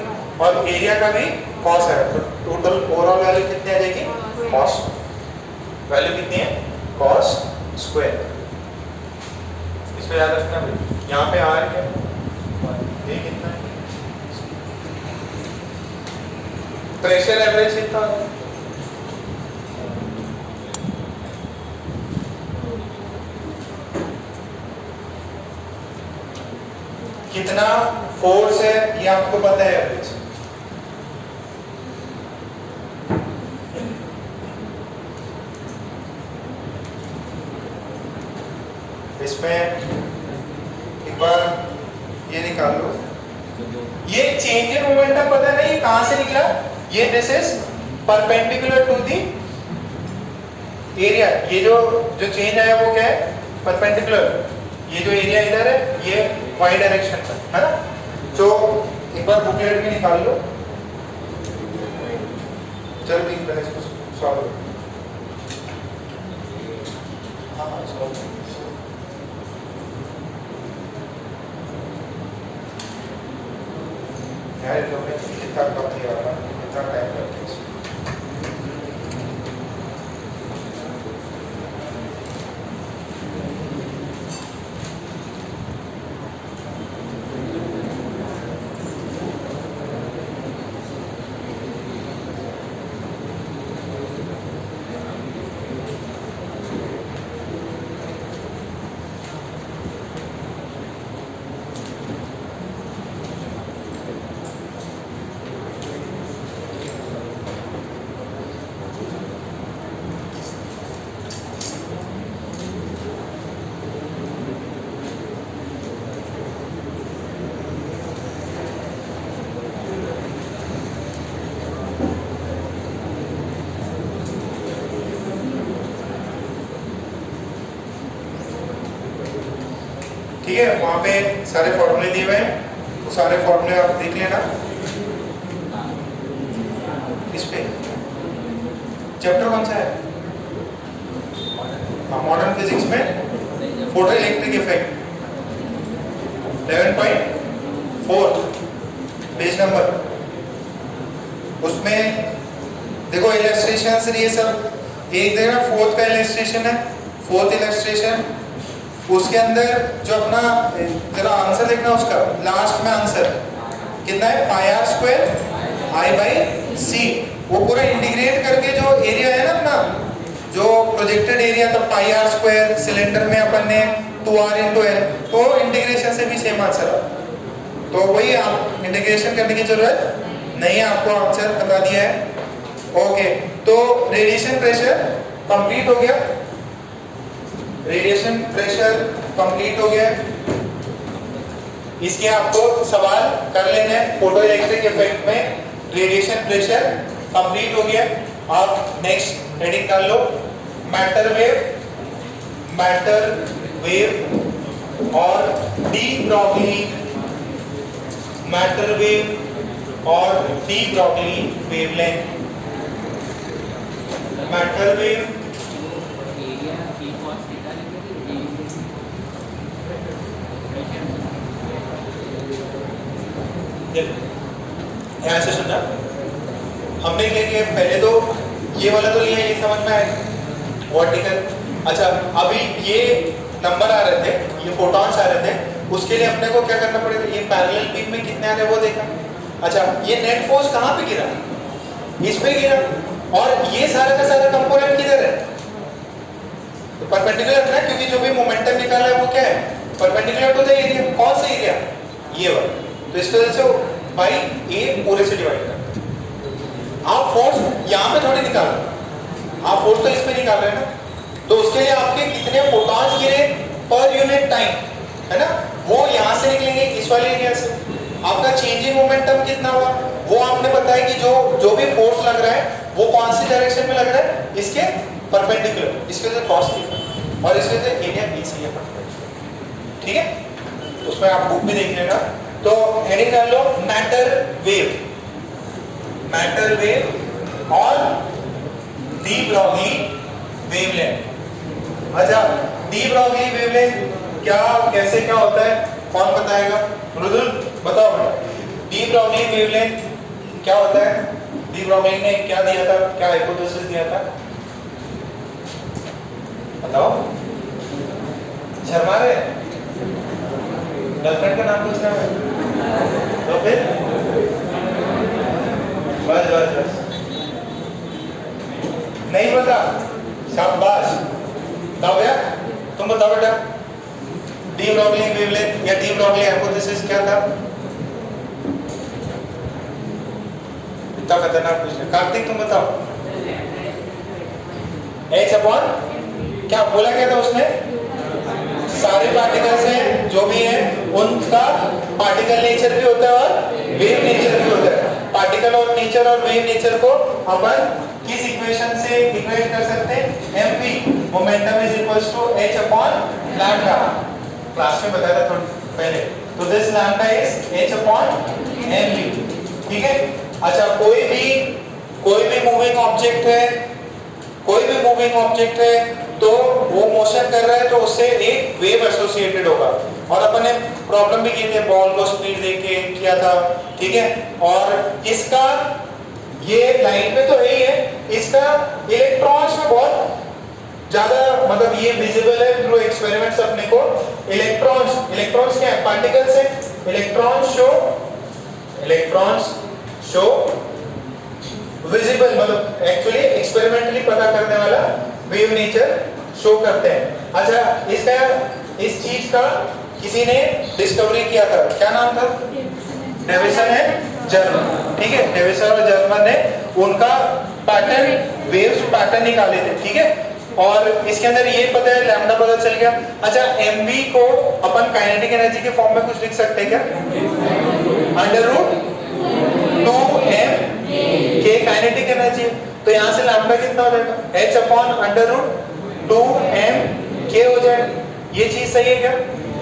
और एरिया का भी cos है, तो टोटल ओवरऑल वैल्यू कितनी आ जाएगी cos, वैल्यू कितनी है cos स्क्वायर। इसको याद रखना भाई, यहाँ पे r क्या ये कितना है, प्रेशर एवरेज कितना है कितना फोर्स है ये आपको पता है एवरेज। इसमें एक बार ये निकाल लो, ये चेंज इन मोमेंटम पता है ना, ये कहां से निकला, ये this is perpendicular to the area, ये जो चेंज आया वो क्या है परपेंडिकुलर, ये जो एरिया इधर है ये y डायरेक्शन पर है ना। तो एक बार बुकलेट भी निकाल लो, चलो ठीक है इसको सॉल्व। हाँ सॉल्व यार, तो मैं कितना कम दिया होगा, कितना टाइम लगता है। ठीक है, वहां पे सारे फॉर्मूले दिए हुए हैं, वो सारे फॉर्मूले आप देख लेना। इस पे चैप्टर कौन सा है? मॉडर्न फिजिक्स में photo electric effect 11.4 page number, उसमें देखो इलस्ट्रेशन ये सब एक देखना, फोर्थ का इलस्ट्रेशन है, फोर्थ इलस्ट्रेशन, उसके अंदर जो अपना जरा आंसर देखना, उसका लास्ट में आंसर कितना है पाई आर स्क्वायर आई बाई सी, वो पूरा इंटीग्रेट करके जो एरिया है ना अपना जो प्रोजेक्टेड एरिया, तो पाई आर स्क्वायर सिलेंडर में अपन ने 2r इंटू एल, तो इंटीग्रेशन से भी सेम आंसर आ, तो वही आप इंटीग्रेशन करने की जरूरत नहीं है, आपको आंसर बता दिया है। ओके, तो रेडिएशन प्रेशर कंप्लीट हो गया, रेडिएशन प्रेशर कंप्लीट हो गया। इसके आपको सवाल कर लेने हैं, फोटो इलेक्ट्रिक इफेक्ट में रेडिएशन प्रेशर कंप्लीट हो गया। आप नेक्स्ट हेडिंग कर लो, मैटर वेव और डी ब्रॉगली, मैटर वेव और de Broglie wavelength, matter wave यहाँ से सुनना, हमने क्या किया पहले तो ये वाला तो लिया, ये समझ में आया वर्टिकल। अच्छा अभी ये नंबर आ रहे थे, ये फोटॉन्स आ रहे थे, उसके लिए अपने को क्या करना पड़ेगा, ये पैरेलल बीम में कितने आ रहे वो देखा। अच्छा ये नेट फोर्स कहाँ पे गिरा, इस पे गिरा, और ये सारा का सारा कंपोनेंट किधर है, तो परपेंडिकुलर है ना, क्योंकि जो भी मोमेंटम निकाला है वो क्या है, परपेंडिकुलर टू द एरिया। कौन सा एरिया, ये वाला, तो इस वजह से बाई ए पूरे से डिवाइड कर। आप फोर्स यहाँ पे थोड़ी निकाल रहे, आप फोर्स तो इस पे निकाल रहे हैं ना, तो उसके लिए आपके कितने फोटॉन्स गिरे पर यूनिट टाइम, है ना, वो यहाँ से निकलेंगे इस वाले एरिया से। आपका चेंजिंग मोमेंटम कितना हुआ वो आपने बताया कि जो भी फोर्स लग रहा है वो कौन सी डायरेक्शन में लग रहा है, इसके परपेंडिकुलर, इसके वजह से कॉस थीटा, और इसके वजह से एरिया बी से है परपेंडिकुलर। ठीक है, उसमें आप बुक भी देख लेना। तो हेडिंग कर लो मैटर वेव, मैटर वेव और डी ब्रॉगली वेवलेंथ। अच्छा डी ब्रॉगली वेवलेंथ क्या, कैसे क्या होता है, कौन बताएगा, रुदुल बताओ बेटा, डी ब्रॉगली वेवलेंथ क्या होता है, डी ब्रॉगली ने क्या दिया था, क्या हाइपोथेसिस दिया था, बताओ, शर्मा रहे, गर्लफ्रेंड का नाम पूछना है, तो फिर बस बस बस नहीं पता, शाबाश, बताओ यार, तुम बताओ बेटा, डी ब्रॉगली वेवलेंथ या डी ब्रॉगली हाइपोथेसिस क्या था, इतना खतरनाक पूछना। कार्तिक तुम बताओ, H अपॉन क्या बोला, क्या था उसने, सारे पार्टिकल्स हैं जो भी हैं उनका पार्टिकल नेचर भी होता है और वेव नेचर भी होता है। पार्टिकल और नेचर और वेव नेचर को अपन किस इक्वेशन से इक्वेट कर सकते हैं, mv momentum is equals to h upon lambda, class में बताया था थोड़ी पहले, तो this lambda is h upon mv। ठीक है, अच्छा कोई भी मूविंग ऑब्जेक्ट है, कोई भी मूविंग ऑब्जेक्ट है तो वो मोशन कर रहा है तो उससे एक वेव एसोसिएटेड होगा, और अपन ने प्रॉब्लम भी की थी, बॉल को स्पीड देके किया था। ठीक है, और इसका ये लाइन में तो है ही है, इसका इलेक्ट्रॉन्स में बहुत ज्यादा मतलब ये विजिबल है थ्रू एक्सपेरिमेंट्स अपने को। इलेक्ट्रॉन्स क्या है, पार्टिकल्स है, इलेक्ट्रॉन्स शो विजिबल, मतलब एक्चुअली एक्सपेरिमेंटली पता करने वाला वेव नेचर शो करते हैं। अच्छा इसका, इस चीज का किसी ने डिस्कवरी किया था, क्या नाम था, डेविसन है जर्मन। ठीक है, डेविसन और जर्मन ने उनका पैटर्न, वेव्स पैटर्न निकाले थे। ठीक है, और इसके अंदर ये पता है लैम्डा पता चल गया। अच्छा mv को अपन काइनेटिक एनर्जी के फॉर्म में कुछ लिख सकते हैं क्या, अंडर रूट 2m के काइनेटिक एनर्जी, तो यहाँ से लैम्डा कितना हो जाएगा, h upon under root 2m k हो जाएगा। ये चीज सही है क्या।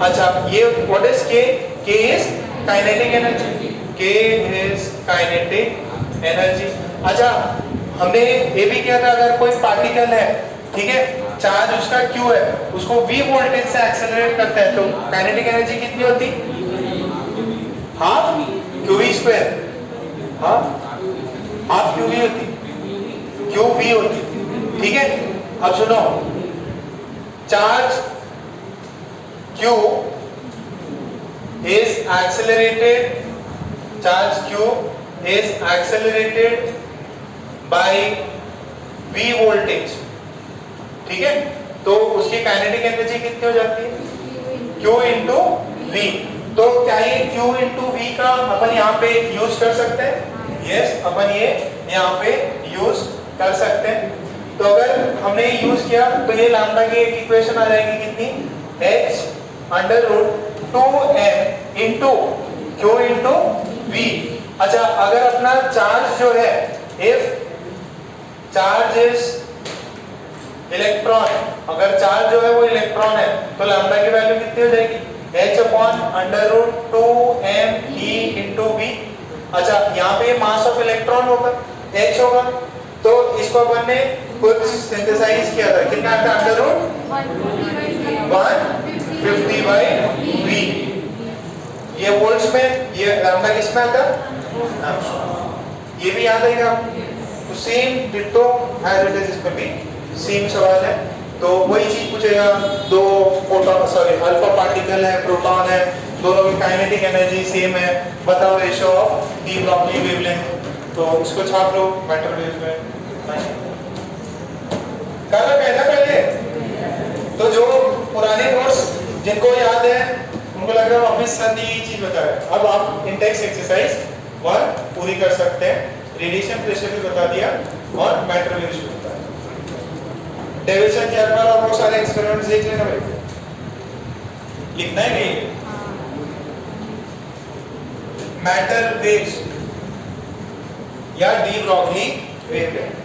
अच्छा ये what is k, k is kinetic energy, k is kinetic energy. अच्छा हमने ये भी किया था, अगर कोई पार्टिकल है, ठीक है, चार्ज उसका q है, उसको v वोल्टेज से एक्सेलरेट करता है तो काइनेटिक एनर्जी कितनी होती, half qv square, half qv होती, qv होती। ठीक है, अब सुनो, charge q is accelerated, charge q is accelerated by v voltage। ठीक है, तो उसकी काइनेटिक एनर्जी कितनी हो जाती है, q इंटू v। तो क्या ये q इंटू v का अपन यहाँ पे यूज कर सकते हैं, यस अपन ये यहाँ पे यूज कर सकते हैं। तो अगर हमने ये यूज किया तो ये लैम्डा की एक इक्वेशन आ जाएगी कितनी, h under root 2m into q into v। अच्छा अगर अपना चार्ज जो है, इफ चार्ज इज इलेक्ट्रॉन, अगर चार्ज जो है वो इलेक्ट्रॉन है तो लैम्डा की वैल्यू कितनी हो जाएगी, h upon under root 2m e into v। अच्छा यहाँ पे मास ऑफ इलेक्ट्रॉन होगा, h होगा, तो इसको अपन ने कुछ सिंथेसाइज किया था, कितना आता है, अंडर रूट 150 बाई v। ये वोल्ट्स में, ये लैम्डा किसमें आता है? ये भी याद आएगा। तो same ditto as it is, इसमें भी सेम सवाल है। तो वही चीज पूछेगा, दो प्रोटॉन सॉरी अल्फा पार्टिकल है, प्रोटॉन है, दोनों की काइनेटिक एनर्जी सेम है, बताओ ratio of de Broglie wavelength. तो इसको छाप लो मैटर वेव्स में। कर रखा है ना पहले? तो जो पुराने नोट्स जिनको याद है उनको लग रहा है वापस सर ने ये चीज बताया। अब आप इंटेक्स एक्सरसाइज 1 पूरी कर सकते हैं। रेडिएशन प्रेशर भी बता दिया और मैटर वेव्स भी बता दिया। डेविसन जर्मर और वो सारे एक्सपेरिमेंट्स देख लेना भाई। लिखना है नहीं मैटर वेव्स या डी ब्रॉगली वेवलेंथ।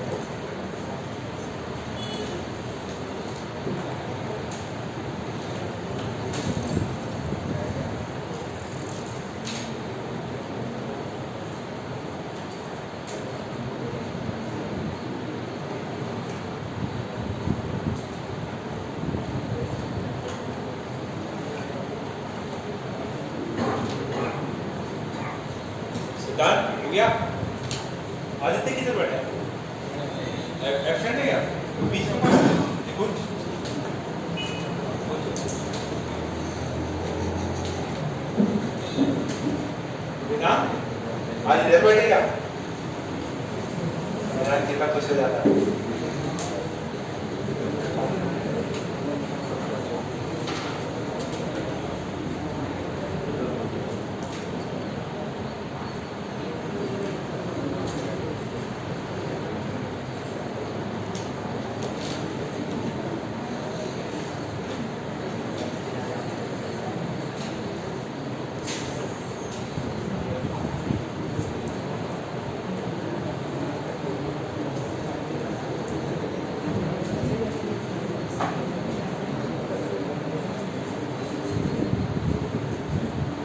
सिद्धांत हो गया? आदित्य किधर बैठा है? एब्सेंट है क्या? बीच में कुछ बिना आज इधर बैठेगा? मेरा कितना खुश हो जाता है।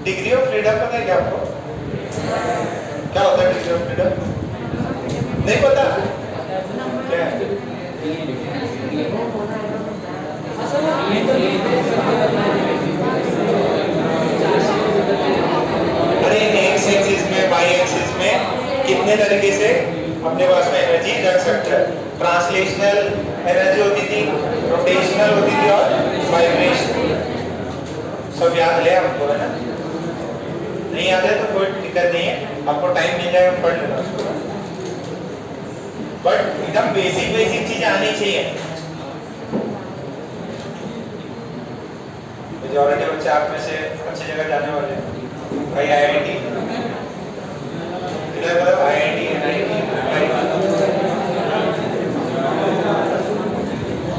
डिग्री ऑफ फ्रीडम पता है क्या आपको? क्या होता है डिग्री ऑफ फ्रीडम? नहीं पता? क्या है? अरे एक्स एक्सिस में, वाई एक्सिस में कितने तरीके से अपने पास में एनर्जी रख सकते हैं। ट्रांसलेशनल एनर्जी होती थी, रोटेशनल होती थी और वाइब्रेशनल। सब याद है आपको, है ना? नहीं याद है तो कोई दिक्कत नहीं है, आपको टाइम मिल जाएगा पढ़ लेना उसको। बट एकदम बेसिक बेसिक चीजें आनी चाहिए। मेजॉरिटी बच्चे आप में से अच्छी जगह जाने वाले हैं भाई। आईआईटी इधर बताओ, आईआईटी एनआईटी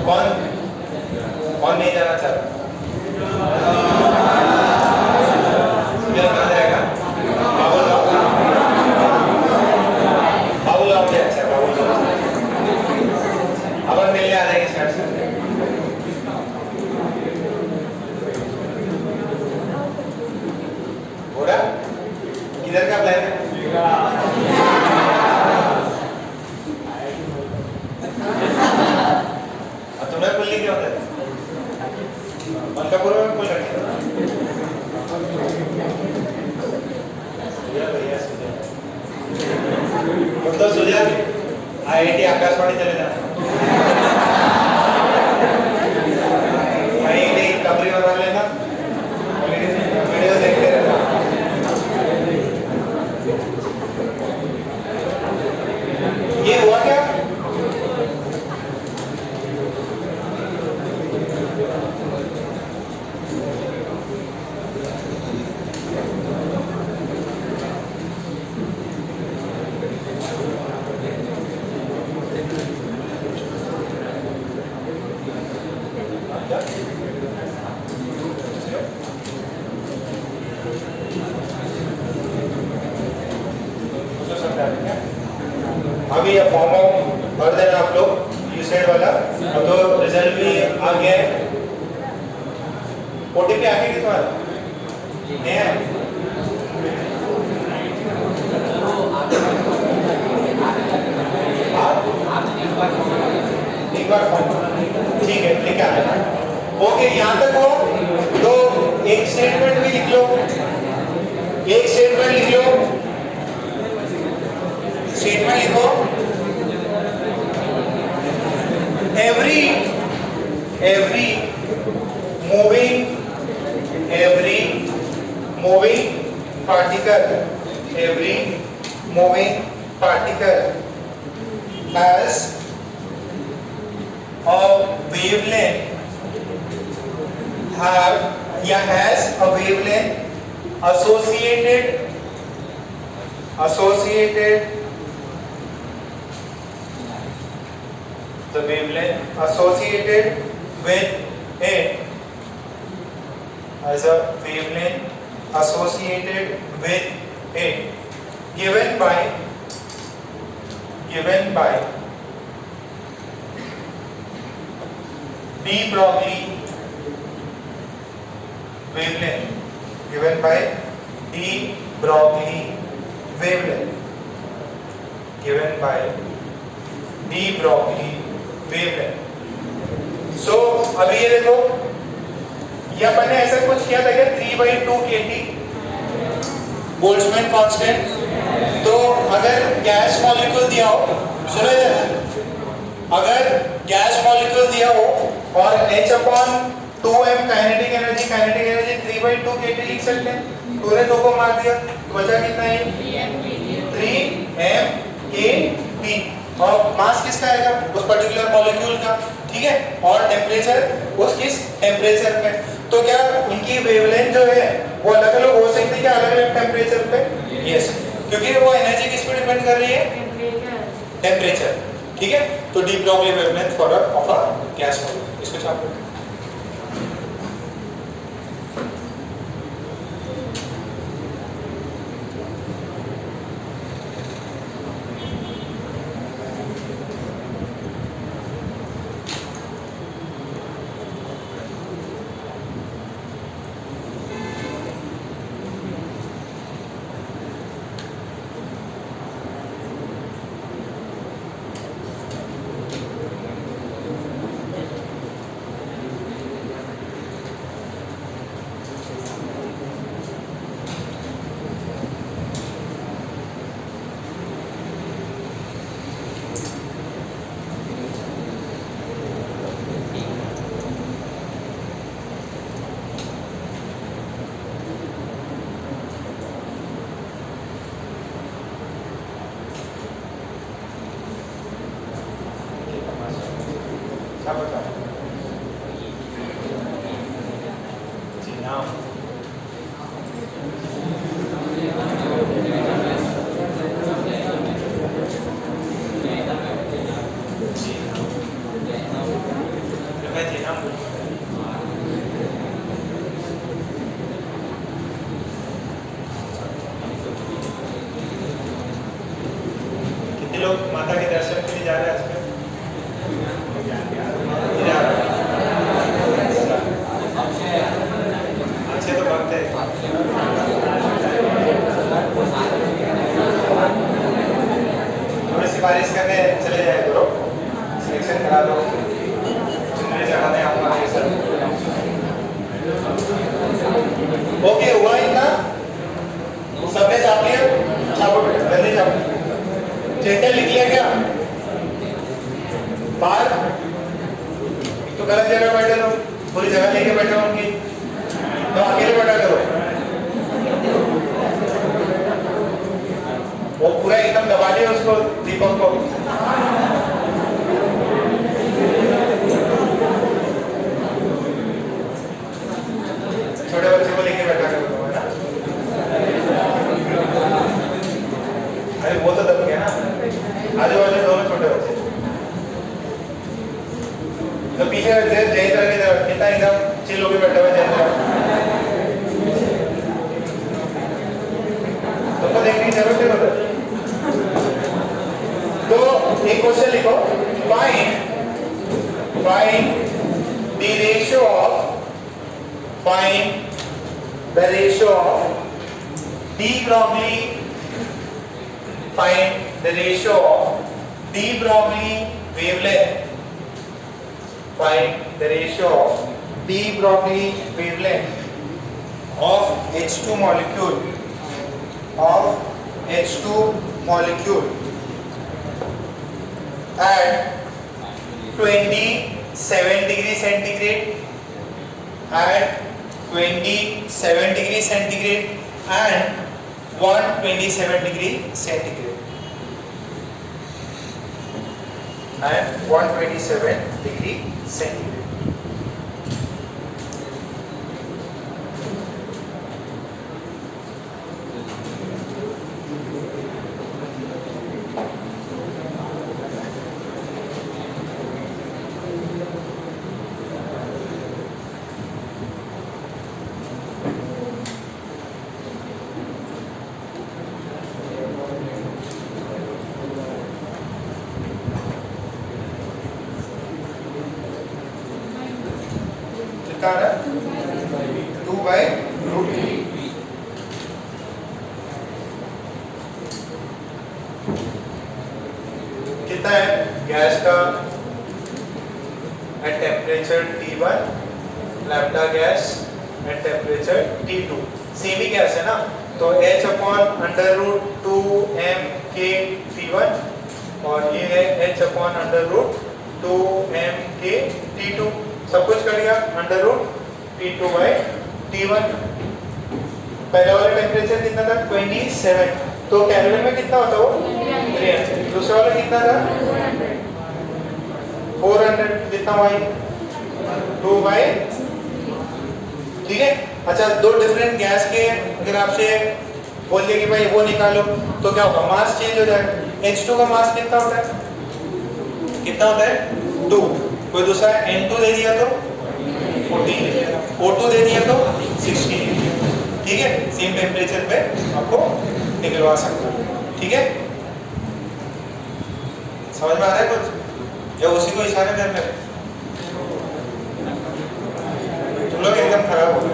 कौन कौन नहीं जाना चाहता? किधर का प्लान है? तुम्हें कुल्ली क्या होता है? मलकापुर में कुल रखे तो सुझा आईआईटी आकाशवाणी चले जाना, आईआईटी कमरी बनवा लेना, वीडियो देखते रहना। ये हुआ क्या? अभी ये फॉर्म भर देना आप लोग, यूसेड वाला। अब तो रिजल्ट भी आ गया है। ओटीपी आ गया कि तुम्हारा नहीं है? एक बार फॉर्म ठीक है लिखा है। ओके, यहाँ तक हो तो एक स्टेटमेंट भी लिख लो। एक स्टेटमेंट लिख लो, स्टेटमेंट लिखो, every moving particle has a wavelength has a wavelength associated the wavelength associated with it as a wavelength associated with it given by de Broglie wavelength, given by de Broglie wavelength, so अभी ये देखो, ये अपन ने ऐसा कुछ किया था क्या 3/2 kT बोल्ट्जमैन कांस्टेंट। तो अगर गैस मॉलिक्यूल दिया हो, सुनो इधर, अगर गैस मॉलिक्यूल दिया हो और H/2m काइनेटिक एनर्जी 3/2 kT लिख सकते हैं। 2 ने 2 को मार दिया तो बचा कितना है 3m kT। और मास किसका आएगा उस पर्टिकुलर मॉलिक्यूल का, ठीक है, और टेम्परेचर उस किस टेम्परेचर पे। तो क्या उनकी वेवलेंथ जो है वो अलग अलग हो सकती है क्या अलग अलग टेम्परेचर पे? यस, क्योंकि वो एनर्जी किस पे डिपेंड कर रही है? टेम्परेचर, ठीक है। तो de Broglie wavelength for of a gas molecule, इसको छाप लो। कितने लोग माता के दर्शन के लिए जा रहे हैं आज में? अच्छे तो भक्त है। हमें सिफारिश करने चले जाए करो, सिलेक्शन करा दो, चुनरी चढ़ाने आपका ये सब। ओके, हुआ इतना? सबने छाप लिया? छापो बेटा, जल्दी छापो। चेतन लिख लिया क्या? बाहर तो गलत जगह बैठे लोग, पूरी जगह लेके बैठे हो उनकी, तो अकेले बैठा करो। वो पूरा एकदम दबा दिया उसको, दीपक को। छोटे बच्चे को लेके बैठा करो, है ना? अरे वो तो दब गया ना, आजू बाजू दोनों छोटे बच्चे। तो पीछे जयेंद्र की तरफ कितना एकदम चिल होके बैठे हुए जयेंद्र, तुमको देखने की जरूरत है उधर। तो एक क्वेश्चन लिखो, find the ratio of de Broglie, find the ratio of de Broglie wavelength, find the ratio of de Broglie wavelength of H2 molecule of H2 molecule at 27 degree centigrade, at 27 degree centigrade and 127 degree centigrade and 127 degree centigrade. कितना है 2/√3. कितना है gas का at temperature T1, lambda gas at temperature T2. Same he gas है ना, तो H/√2mkT1 और ये है H/√2mkT2. सब कुछ कर लिया √P2/T1. पहले वाला टेम्परेचर कितना था 27, तो केल्विन में कितना होता वो 300. दूसरा वाला कितना था 400. कितना भाई 2/. ठीक है. अच्छा, दो डिफरेंट गैस के अगर आपसे बोल दिया कि भाई वो निकालो तो क्या होगा, मास चेंज हो जाएगा. H2 का मास कितना होता है, कितना होता है 2. कोई दूसरा N2 दे दिया तो 14 दे दिया, O2 दे दिया तो 16. ठीक है, सेम टेम्परेचर पे आपको निकलवा सकते हो. ठीक है, समझ में आ रहा है कुछ या उसी को इशारे कर रहे तुम लोग एकदम खराब हो गए.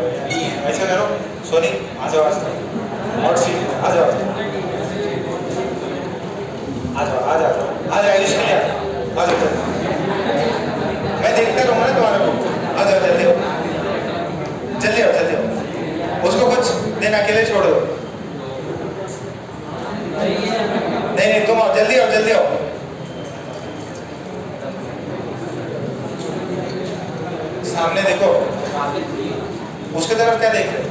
ऐसा करो सोनी आ जाओ, और सीट आ जाओ, आ जाओ, आ जाओ, आ जाओ, इसलिए आ जाओ. मैं देखता रहूँगा ना तुम्हारे को. आ जाओ, जल्दी आओ, जल्दी आओ, जल्दी आओ. उसको कुछ दिन अकेले छोड़ दो. नहीं नहीं, तुम आओ, जल्दी आओ, जल्दी आओ. सामने देखो, उसके तरफ क्या देख रहे हो,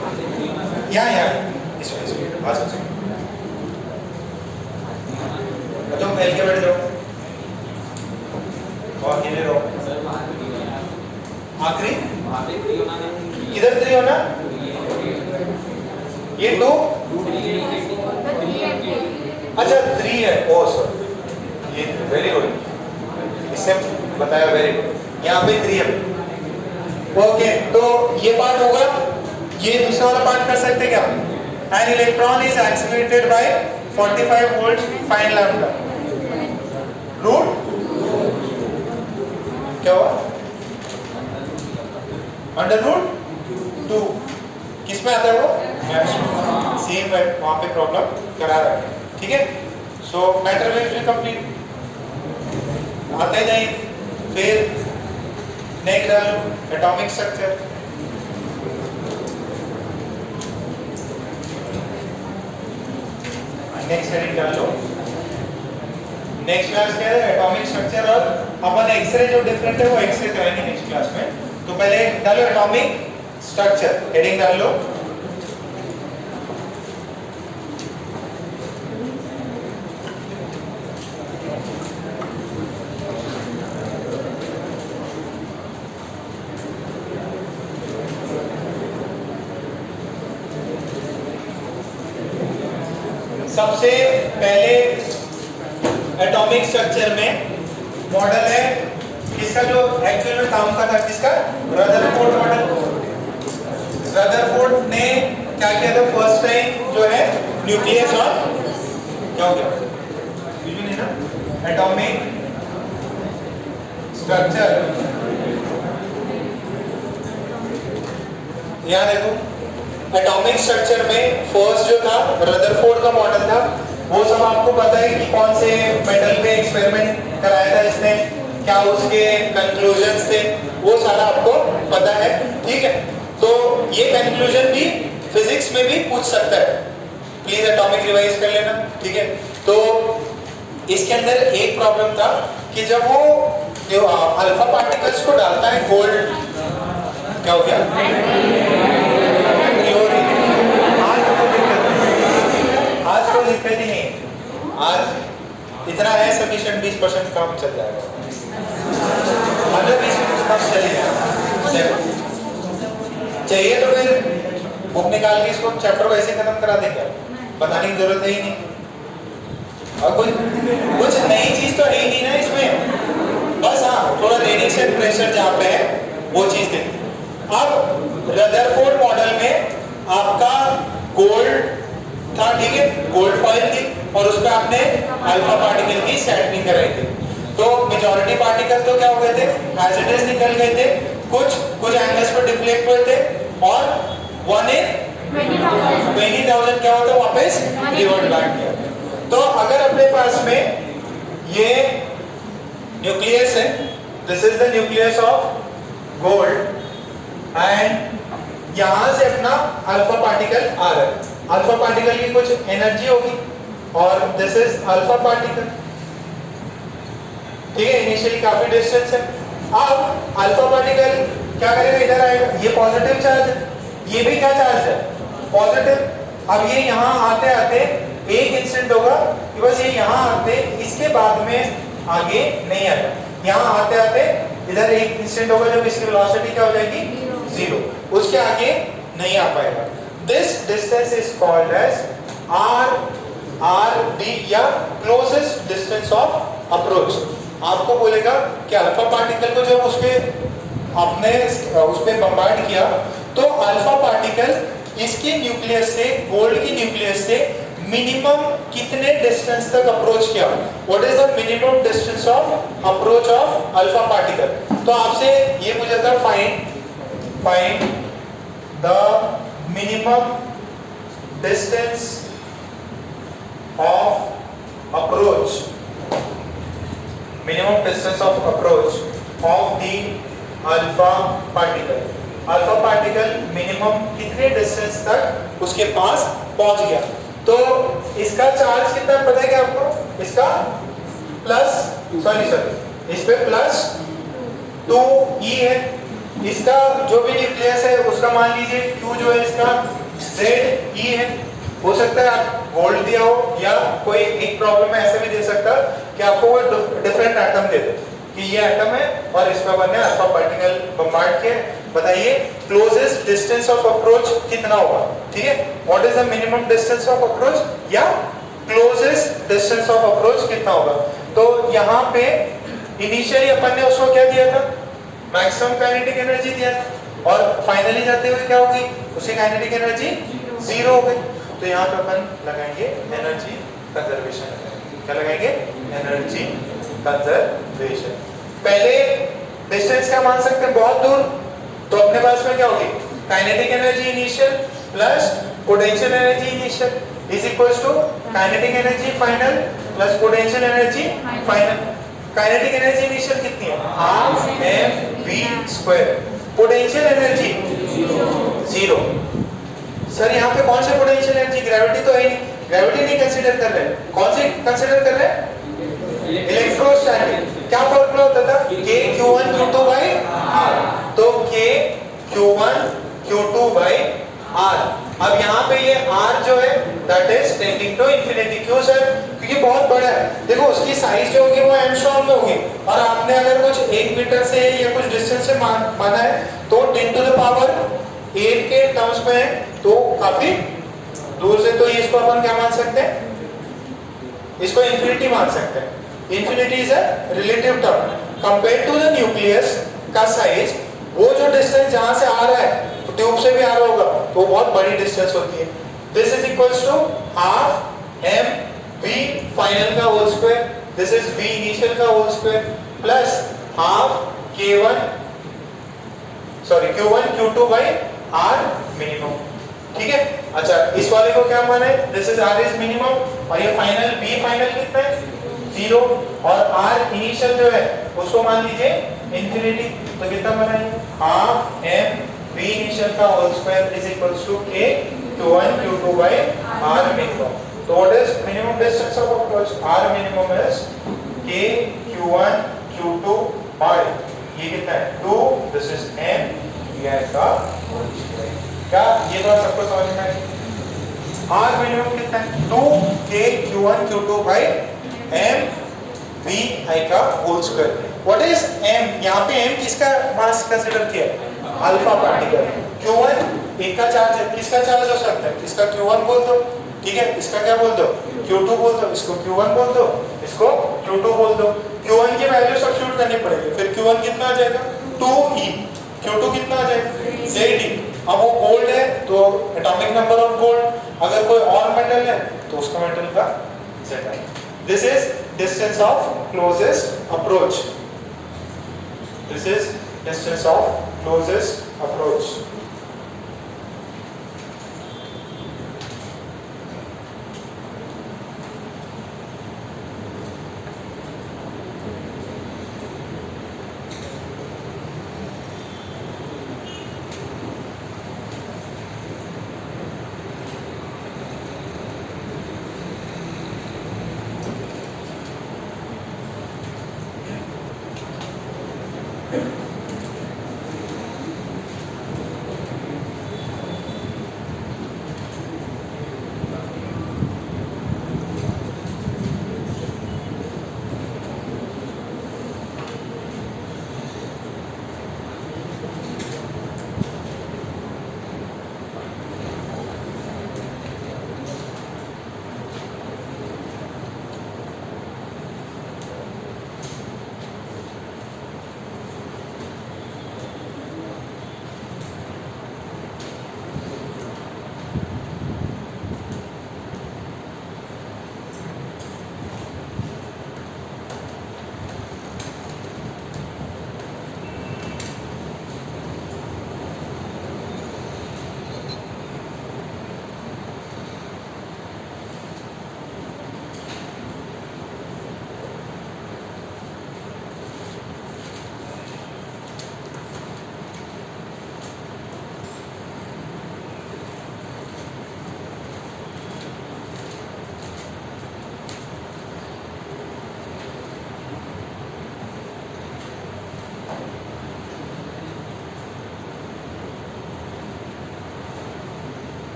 यहाँ यहाँ इसमें आ जाओ. तुम फैल के बैठ जाओ और गिरे रहो. आखिरी किधर 3 होना, ये 2. अच्छा 3 है. ओ सर, ये वेरी गुड, इससे बताया, वेरी गुड. यहाँ पे 3 है. ओके, तो ये पार्ट होगा. ये दूसरा वाला पार्ट कर सकते क्या, an electron is accelerated by 45 volt fine lambda root. क्या हुआ √2. किस में आता है वो, सेम है, वहां पे प्रॉब्लम करा रहा है. ठीक है, सो मैटर विल कंप्लीट. आते जाइए. फिर नेक्स्ट डालो एटॉमिक स्ट्रक्चर. नेक्स्ट हेडिंग डाल लो. नेक्स्ट क्लास क्या है, एटॉमिक स्ट्रक्चर. और अपन एक्सरे जो डिफरेंट है वो एक्सरे कराएंगे नेक्स्ट क्लास में. तो पहले डालो एटॉमिक स्ट्रक्चर, हेडिंग डाल लो. सबसे पहले एटॉमिक स्ट्रक्चर में मॉडल है किसका, जो एक्चुअल में काम का था, किसका, रदरफोर्ड मॉडल. रदरफोर्ड ने क्या किया था फर्स्ट टाइम, जो है न्यूक्लियस और क्या हो गया, कुछ भी नहीं ना, एटॉमिक स्ट्रक्चर. यहाँ देखो, एटॉमिक स्ट्रक्चर में फर्स्ट जो था रदरफोर्ड का मॉडल था. वो सब आपको पता है कि कौन से मेटल पे एक्सपेरिमेंट कराया था इसने, क्या उसके कंक्लूजन्स थे, वो सारा आपको पता है. ठीक है, तो ये कंक्लूजन भी फिजिक्स में भी पूछ सकता है. प्लीज एटॉमिक रिवाइज कर लेना, ठीक है। तो इसके अंदर एक प्रॉब्लम था कि जब वो जो अल्फा पार्टिकल्स को डालता है गोल्ड, क्या हो गया? आज कोई दिक्कत ही नहीं, आज इतना है सफिशिएंट, 20% काम चल जाएगा, मतलब 20% काम चलेगा। चाहिए तो फिर बुक निकाल के इसको चैप्टर को ऐसे खत्म करा देंगे, बताने की जरूरत है ही नहीं। और कुछ नई चीज तो है ही नहीं ना इसमें, बस हाँ थोड़ा रेडिएशन प्रेशर जहाँ पे है वो चीज देखिए। अब रदरफोर्ड मॉडल में आपका गोल्ड था, ठीक है, गोल्ड फॉइल थी और उस पर आपने अल्फा पार्टिकल की सेटलिंग कराई थी। तो मेजॉरिटी पार्टिकल तो क्या हो गए थे, एज इट इज निकल गए थे, कुछ एंगल्स पर डिफ्लेक्ट हुए थे और 1 in 20,000 क्या होता है वापस रिवर्ट बैक किया। तो अगर अपने पास में ये न्यूक्लियस है, this is the nucleus of gold and यहां से अपना अल्फा पार्टिकल आ रहा है, अल्फा पार्टिकल की कुछ एनर्जी होगी और दिस इज अल्फा पार्टिकल, ठीक है, इनिशियली काफी डिस्टेंस है। अब अल्फा पार्टिकल क्या करेगा, इधर आएगा, ये पॉजिटिव चार्ज है, ये भी क्या चार्ज है, पॉजिटिव। अब ये यहाँ आते आते एक इंस्टेंट होगा कि बस ये यहाँ आते, इसके बाद में आगे नहीं आएगा, यहाँ आते आते इधर एक इंस्टेंट होगा जब इसकी वेलोसिटी क्या हो जाएगी, 0, उसके आगे नहीं आ पाएगा। This distance is called as r d या क्लोजेस्ट डिस्टेंस ऑफ अप्रोच। आपको बोलेगा कि अल्फा पार्टिकल को जब आपने उस पे बम्बार्ड किया तो अल्फा पार्टिकल इसके न्यूक्लियस से, गोल्ड की न्यूक्लियस से मिनिमम कितने डिस्टेंस तक अप्रोच किया, what is the minimum distance of approach of alpha particle. तो आपसे ये पूछा था find the minimum distance of approach, minimum distance of approach of the alpha particle। Alpha particle minimum कितने डिस्टेंस तक उसके पास पहुंच गया। तो इसका चार्ज कितना पता है क्या आपको, इसका इस पे प्लस 2e है, इसका जो भी न्यूक्लियस है उसका मान लीजिए q जो है इसका ze है। हो सकता है आप गोल्ड दिया हो या कोई एक प्रॉब्लम में ऐसे भी दे सकता कि आपको वो डिफरेंट एटम दे दे कि ये एटम है और इस पर बनने अल्फा पार्टिकल बम्बार्ड किए, बताइए क्लोजेस्ट डिस्टेंस ऑफ अप्रोच कितना होगा, ठीक है, what is the minimum distance of approach या क्लोजेस्ट डिस्टेंस ऑफ अप्रोच कितना होगा। तो यहाँ पे इनिशियली अपन ने उसको क्या दिया था, मैक्सिमम काइनेटिक एनर्जी दिया था और फाइनली जाते हुए क्या होगी, उसकी काइनेटिक एनर्जी 0 हो गई। तो यहाँ पे अपन लगाएंगे एनर्जी कंजर्वेशन, क्या लगाएंगे, एनर्जी कंजर्वेशन। पहले डिस्टेंस क्या मान सकते हैं, बहुत दूर, तो अपने पास में क्या होगी, kinetic energy initial plus potential energy initial is equals to kinetic energy final plus potential energy final. Kinetic energy initial कितनी है, half mv², potential energy 0। Sir यहाँ पे कौन से पोटेंशियल एनर्जी, ग्रेविटी तो है नहीं, ग्रेविटी नहीं कंसीडर कर रहे, कौन से कंसीडर कर रहे हैं, इलेक्ट्रोस्टैटिक। क्या फॉर्मूला होता था, k q1 q2 by r, तो k q1 q2 by r। अब यहाँ पे ये r जो है that is tending to infinity, क्यों सर, क्योंकि बहुत बड़ा है, देखो उसकी साइज जो होगी वो एंगस्ट्रॉम में होगी और आपने अगर कुछ 1 मीटर से या कुछ डिस्टेंस से माना है तो 10⁸ के टर्म्स में है, तो काफी दूर से, तो इसको अपन क्या मान सकते हैं, इसको इंफिनिटी मान सकते हैं। Infinity is a relative term compare to the nucleus का साइज, वो जो डिस्टेंस जहां से आ रहा है तो ट्यूब से भी आ रहा होगा तो वो बहुत बड़ी डिस्टेंस होती है। This is equals to half m v final का whole square, this is v initial का whole square plus half q1 q2 by r minimum, ठीक है। अच्छा इस वाले को क्या माने, this is r is minimum और ये फाइनल v फाइनल कितना है 0 और r इनिशियल जो है उसको मान लीजिए इंफिनिटी, तो कितना बनाएंगे, हाफ m v इनिशियल का whole square is equals to k Q1 Q2 by R minimum. So what is minimum distance of approach? R minimum is K Q1 Q2 by ये कितना है 2, this is m v का whole square. क्या ये बात सबको समझ में आई? R minimum कितना है 2 K Q1 Q2 by m v I का whole square. What is m? यहाँ पे m किसका मास कंसीडर किया है? Alpha particle. Q1 एक का चार्ज है, किसका चार्ज हो सकता है? इसका Q1 बोल दो, ठीक है, इसका क्या बोल दो? Q2 बोल दो, इसको Q1 बोल दो, इसको Q2 बोल दो. Q1 की वैल्यू सब्स्टिट्यूट करनी पड़ेगी. फिर Q1 कितना आ जाएगा? 2e. Q2 कितना आ जाएगा? 8e. अब वो गोल्ड है तो एटॉमिक नंबर ऑफ गोल्ड, अगर कोई और मेटल है तो उसका मेटल का Z है. This is distance of closest approach. This is distance of closest approach.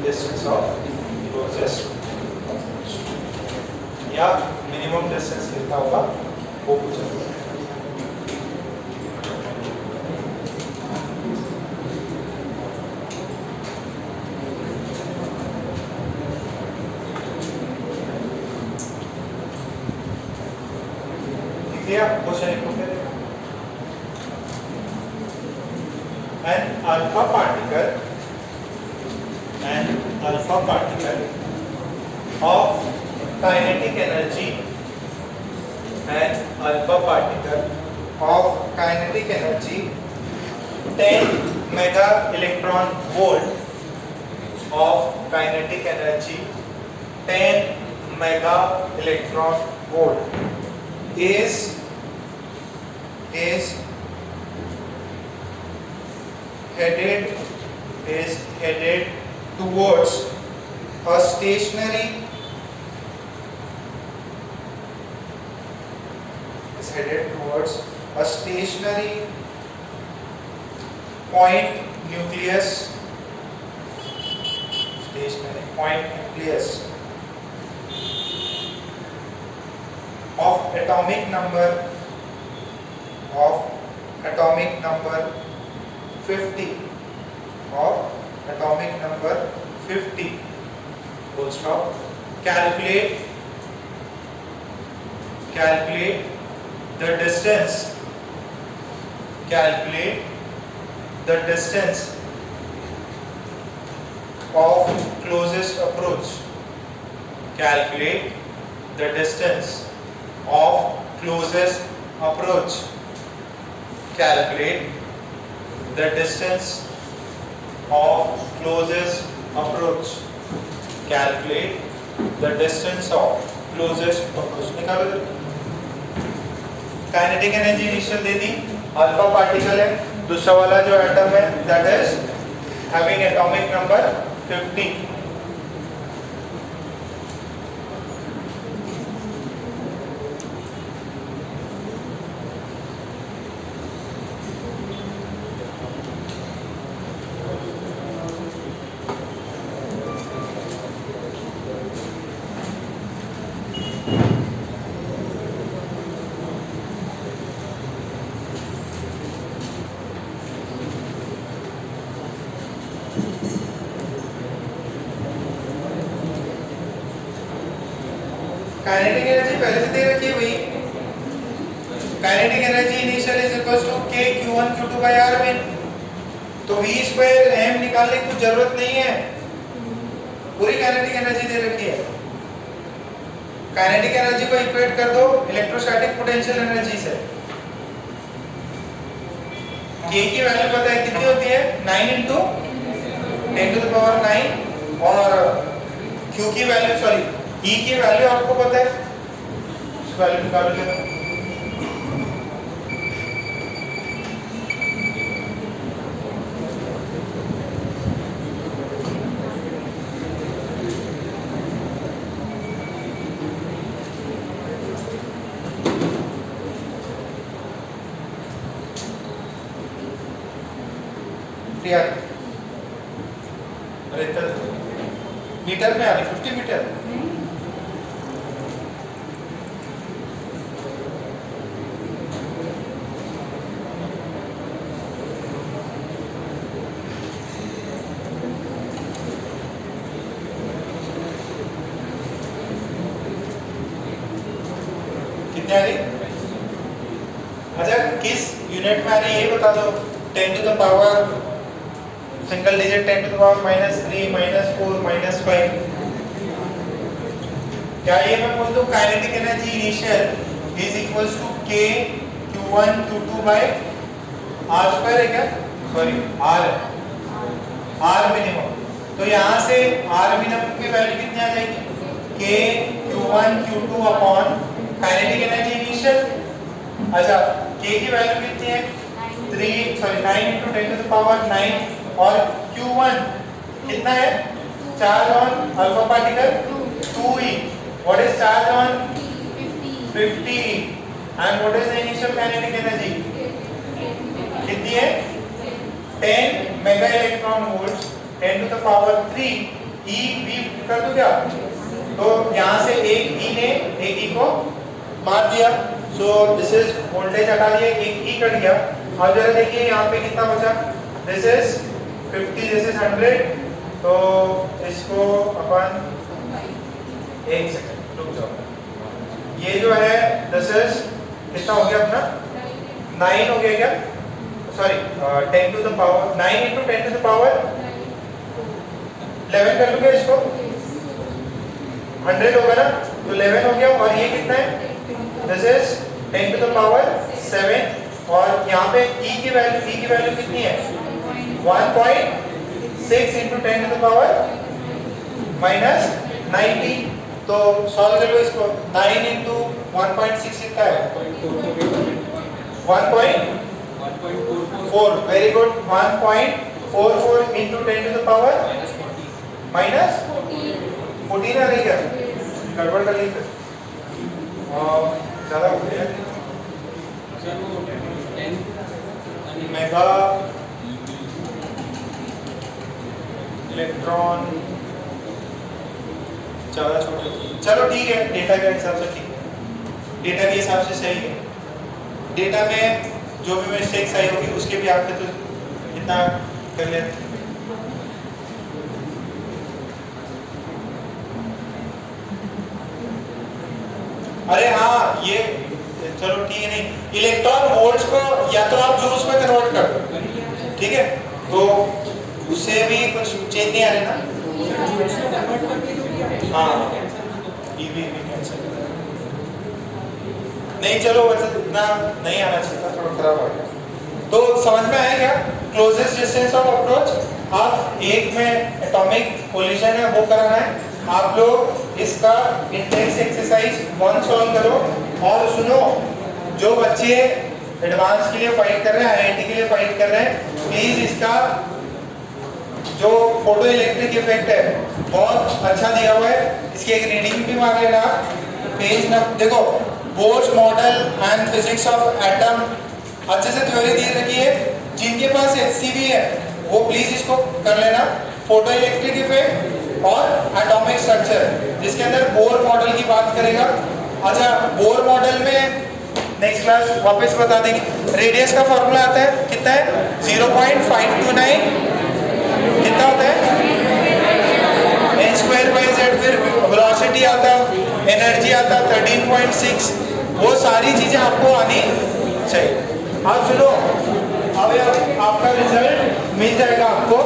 distance of closest या मिनिमम डिस्टेंस कितना होगा वो पूछा. क्वेश्चन एक an alpha particle of kinetic energy, an alpha particle of kinetic energy 10 mega electron volt of kinetic energy 10 mega electron volt is headed towards a stationary is headed towards a stationary point nucleus, stationary point nucleus of atomic number 50, of atomic number 50, full stop. Calculate the distance, of closest approach, calculate the distance of closest approach, calculate the distance of closest approach, calculate the distance of closest approach. निकालो। Kinetic energy initial दे दी, alpha particle है, दूसरा वाला जो atom है that is having atomic number 50. Kinetic energy पहले से दे रखी है भाई। Kinetic energy initial is equal to k q1 q2 by r में, तो v स्क्वायर m निकालने की जरूरत नहीं है, पूरी काइनेटिक एनर्जी दे रखी है। काइनेटिक एनर्जी को इक्वेट कर दो इलेक्ट्रोस्टैटिक पोटेंशियल एनर्जी से। k की वैल्यू पता है कितनी होती है, 9 into 10 to the power 9, और q की वैल्यू सॉरी E की वैल्यू आपको पता है, उस वैल्यू निकाल लेना। मीटर में आ रही 50 मीटर। अच्छा किस यूनिट में आ रही है ये बता दो। 10 to the power single digit 10 to the power -3 -4 -5। क्या ये मैं बोल दूं kinetic energy initial is equals to k q1 q2 by r square है क्या, सॉरी r है, r मिनिमम। तो यहाँ से r मिनिमम की वैल्यू कितनी आ जाएगी, k q1 q2 upon kinetic energy initial. अच्छा k की वैल्यू कितनी है, 9 into 10 to the power 9, और q1 कितना है, charge on alpha particle 2e, what is charge on 50, and what is the initial kinetic energy कितनी है, 10 mega electron volts 10 to the power 3 eV कर दो क्या, तो यहाँ से एक e ने एक e को मार दिया, सो दिस इज वोल्टेज हटा दिया, एक e कट गया। अब जरा देखिए यहाँ पे कितना बचा, दिस इज 50, दिस इज 100, तो इसको अपन एक सेकंड रुक जाओ, ये जो है दिस इज कितना हो गया अपना 9 हो गया क्या, sorry 10 to the power 9 into 10 to the power 11 कर लूँगा इसको, 100 होगा ना, तो 11 हो गया, और ये कितना है, this is 10 to the power 7, और यहाँ पे e की वैल्यू कितनी है, 1.6 into 10 to the power -90, तो सॉल्व कर लो इसको, 9 into 1.6 कितना है, 1.4, very good, 1.44 into 10 to the power -40, 14 आ रही क्या? गड़बड़ कर ली फिर ज़्यादा हो गया। मेगा इलेक्ट्रॉन ज़्यादा छोटे। चलो ठीक है, डेटा के हिसाब से ठीक है, डेटा के हिसाब से सही है। डेटा में जो भी मिस्टेक्स आई होगी उसके भी आपने तो इतना कर लिया। अरे हाँ, ये चलो ठीक है, नहीं इलेक्ट्रॉन वोल्ट्स को या तो आप जूल्स में कन्वर्ट कर दो, ठीक है, तो उससे भी कुछ चेंज नहीं आ रहा ना। हाँ ईवी भी कैंसिल नहीं, चलो वैसे इतना नहीं आना चाहिए था, थोड़ा खराब आ गया। तो समझ में आया क्या क्लोजेस्ट डिस्टेंस ऑफ अप्रोच? आप एक में एटॉमिक कोलिजन है वो कराना है, आप लोग इसका इंटेंस एक्सरसाइज 1 सॉल्व करो। और सुनो, जो बच्चे एडवांस के लिए फाइट कर रहे हैं, आईआईटी के लिए फाइट कर रहे हैं, प्लीज इसका जो फोटो इलेक्ट्रिक इफेक्ट है बहुत अच्छा दिया हुआ है, इसकी एक रीडिंग भी मार लेना। पेज न देखो, Bohr's model and physics of atom अच्छे से थ्योरी दी रखी है। जिनके पास एचसीवी है वो प्लीज इसको कर लेना। फोटो इलेक्ट्रिक इफेक्ट और एटॉमिक स्ट्रक्चर, जिसके अंदर बोर मॉडल की बात करेगा। अच्छा, बोर मॉडल में नेक्स्ट क्लास वापस बता देंगे। रेडियस का फॉर्मूला आता है, कितना है? 0.529 कितना होता है? n²/z। फिर वेलोसिटी आता, एनर्जी आता 13.6। वो सारी चीजें आपको आनी चाहिए। आप सुनो, अब आपका रिजल्ट मिल जाएगा आपको।